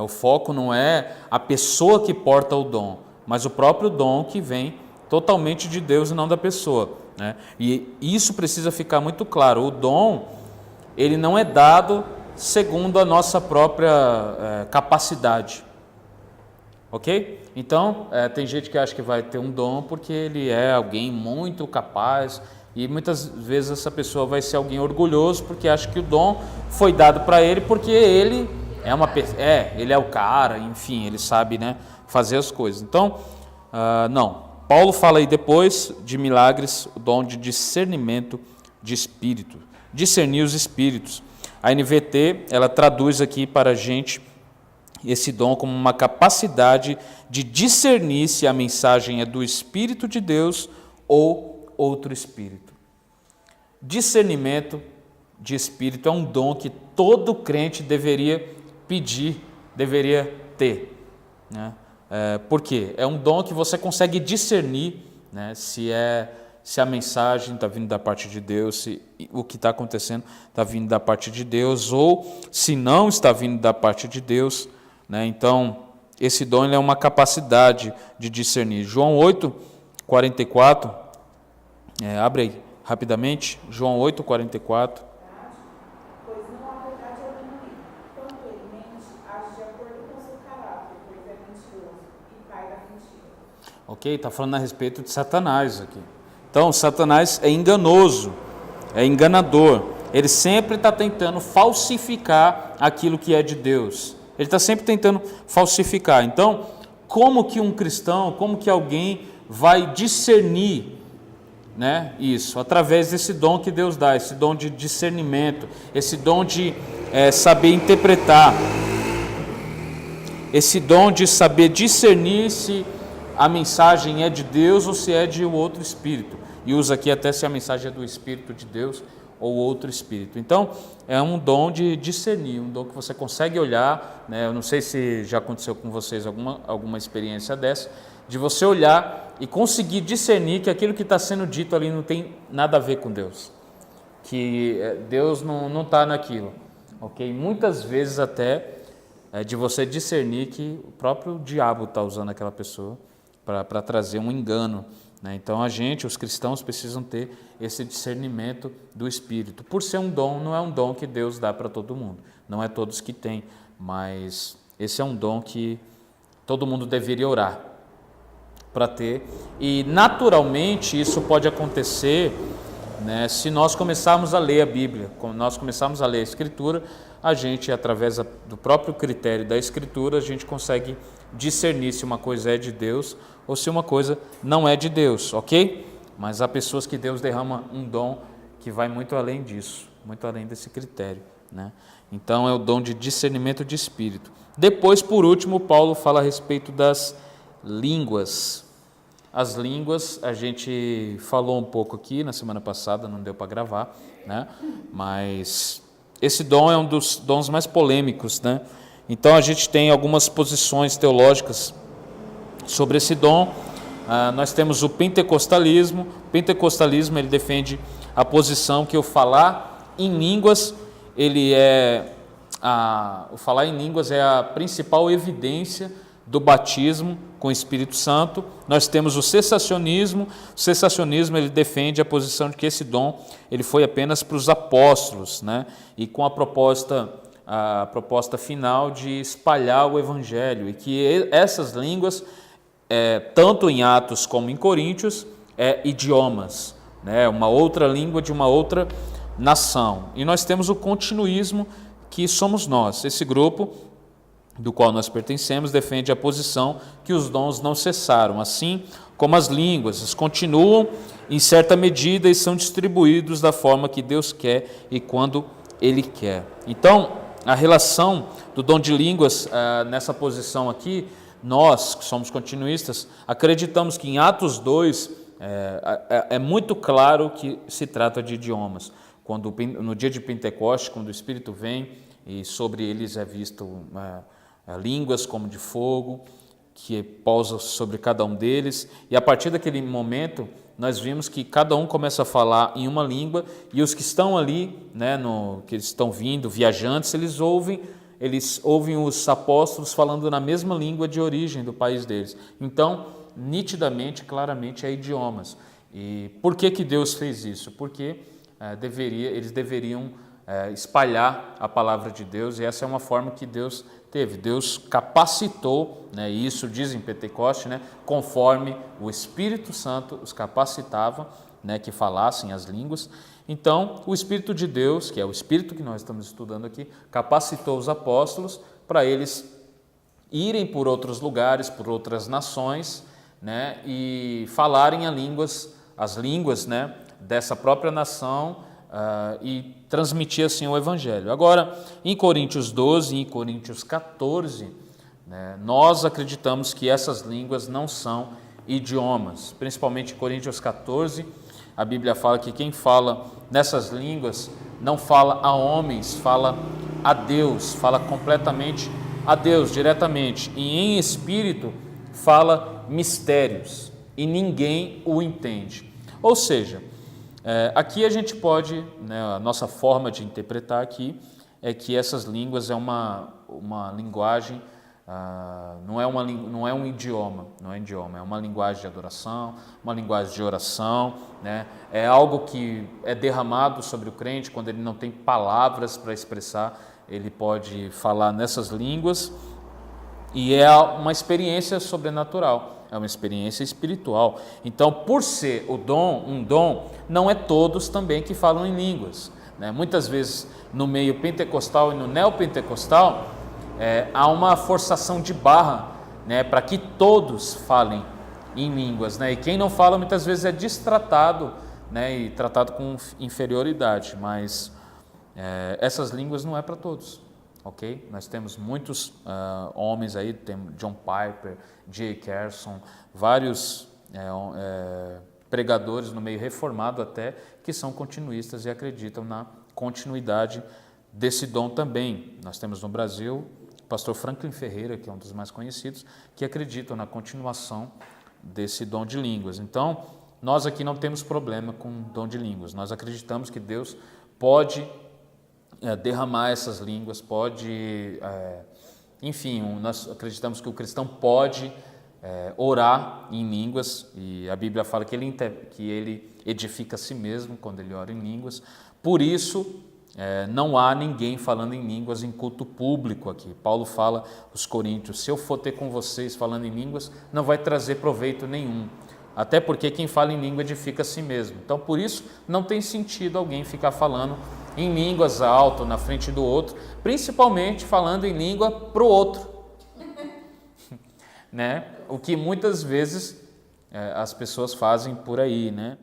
S1: O foco não é a pessoa que porta o dom, mas o próprio dom que vem totalmente de Deus e não da pessoa, né? E isso precisa ficar muito claro. O dom, ele não é dado segundo a nossa própria capacidade, ok? Então, tem gente que acha que vai ter um dom porque ele é alguém muito capaz, e muitas vezes essa pessoa vai ser alguém orgulhoso porque acha que o dom foi dado para ele porque ele ele é o cara, enfim, ele sabe, né, fazer as coisas. Então, não. Paulo fala aí depois de milagres, o dom de discernimento de espírito, discernir os espíritos. A NVT, ela traduz aqui para a gente esse dom como uma capacidade de discernir se a mensagem é do Espírito de Deus ou outro espírito. Discernimento de espírito é um dom que todo crente deveria pedir, deveria ter, né? Por quê? É um dom que você consegue discernir, né, se a mensagem está vindo da parte de Deus, se o que está acontecendo está vindo da parte de Deus, ou se não está vindo da parte de Deus, né? Então, esse dom é uma capacidade de discernir. João 8:44, abre aí rapidamente, João 8:44.
S4: Pois não há verdade alguma nele. Quando ele mente, age de acordo com seu caráter, pois é mentiroso e pai da mentira.
S1: Ok, está falando a respeito de Satanás aqui. Então, Satanás é enganoso, é enganador. Ele sempre está tentando falsificar aquilo que é de Deus. Ele está sempre tentando falsificar. Então, como que um cristão, como que alguém vai discernir, né, isso? Através desse dom que Deus dá, esse dom de discernimento, esse dom de saber interpretar, esse dom de saber discernir se a mensagem é de Deus ou se é de outro espírito. E usa aqui até se a mensagem é do Espírito de Deus ou outro espírito. Então, é um dom de discernir, um dom que você consegue olhar, né? Eu não sei se já aconteceu com vocês alguma experiência dessa, de você olhar e conseguir discernir que aquilo que está sendo dito ali não tem nada a ver com Deus, que Deus não está naquilo, ok? Muitas vezes até de você discernir que o próprio diabo está usando aquela pessoa para trazer um engano, né? Então os cristãos precisam ter esse discernimento do Espírito. Por ser um dom, não é um dom que Deus dá para todo mundo, não é todos que têm, mas esse é um dom que todo mundo deveria orar para ter, e naturalmente isso pode acontecer, né, se nós começarmos a ler a Bíblia, quando nós começarmos a ler a Escritura, a gente, através do próprio critério da Escritura, a gente consegue discernir se uma coisa é de Deus ou se uma coisa não é de Deus, ok? Mas há pessoas que Deus derrama um dom que vai muito além disso, muito além desse critério, né? Então é o dom de discernimento de espírito. Depois, por último, Paulo fala a respeito das línguas. As línguas, a gente falou um pouco aqui na semana passada, não deu para gravar, né? Mas esse dom é um dos dons mais polêmicos, né? Então a gente tem algumas posições teológicas sobre esse dom. Nós temos o pentecostalismo. O pentecostalismo, ele defende a posição que o falar em línguas, o falar em línguas é a principal evidência do batismo com o Espírito Santo. Nós temos o cessacionismo. O cessacionismo, ele defende a posição de que esse dom ele foi apenas para os apóstolos, né? E com a proposta final de espalhar o evangelho, e que essas línguas, tanto em Atos como em Coríntios, idiomas, né? Uma outra língua de uma outra nação. E nós temos o continuismo, que somos nós. Esse grupo do qual nós pertencemos defende a posição que os dons não cessaram, assim como as línguas, eles continuam em certa medida e são distribuídos da forma que Deus quer e quando Ele quer. Então, a relação do dom de línguas nessa posição aqui, nós que somos continuistas, acreditamos que em Atos 2 é muito claro que se trata de idiomas. Quando no dia de Pentecostes, quando o Espírito vem e sobre eles é visto línguas como de fogo, que pousa sobre cada um deles, e a partir daquele momento nós vimos que cada um começa a falar em uma língua, e os que estão ali, né, que eles estão vindo, viajantes, eles ouvem os apóstolos falando na mesma língua de origem do país deles. Então, nitidamente, claramente, é idiomas. E por que Deus fez isso? Porque eles deveriam espalhar a palavra de Deus, e essa é uma forma que Deus teve. Deus capacitou, né, e isso diz em Pentecostes, né, conforme o Espírito Santo os capacitava, né, que falassem as línguas. Então, o Espírito de Deus, que é o Espírito que nós estamos estudando aqui, capacitou os apóstolos para eles irem por outros lugares, por outras nações, né, e falarem as línguas, né, dessa própria nação, e transmitir assim o Evangelho. Agora, em Coríntios 12 e em Coríntios 14, né, nós acreditamos que essas línguas não são idiomas. Principalmente em Coríntios 14, a Bíblia fala que quem fala nessas línguas não fala a homens, fala a Deus, fala completamente a Deus, diretamente. E em espírito fala mistérios, e ninguém o entende. Ou seja, aqui a gente pode, né, a nossa forma de interpretar aqui é que essas línguas é uma linguagem, não é um idioma, é uma linguagem de adoração, uma linguagem de oração, né? É algo que é derramado sobre o crente quando ele não tem palavras para expressar, ele pode falar nessas línguas, e é uma experiência sobrenatural. É uma experiência espiritual. Então, por ser um dom, não é todos também que falam em línguas, né? Muitas vezes, no meio pentecostal e no neopentecostal, há uma forçação de barra, né, para que todos falem em línguas, né? E quem não fala, muitas vezes é destratado, né, e tratado com inferioridade, mas essas línguas não é para todos. Ok? Nós temos muitos homens aí, temos John Piper, J. Carson, vários pregadores no meio reformado até, que são continuistas e acreditam na continuidade desse dom também. Nós temos no Brasil o pastor Franklin Ferreira, que é um dos mais conhecidos, que acreditam na continuação desse dom de línguas. Então, nós aqui não temos problema com o dom de línguas. Nós acreditamos que Deus pode derramar essas línguas, pode, enfim, nós acreditamos que o cristão pode orar em línguas, e a Bíblia fala que ele edifica a si mesmo quando ele ora em línguas. Por isso, não há ninguém falando em línguas em culto público aqui. Paulo fala aos Coríntios: se eu for ter com vocês falando em línguas, não vai trazer proveito nenhum. Até porque quem fala em língua edifica a si mesmo. Então, por isso, não tem sentido alguém ficar falando em línguas alto na frente do outro, principalmente falando em língua para o outro. Né? O que muitas vezes as pessoas fazem por aí, né?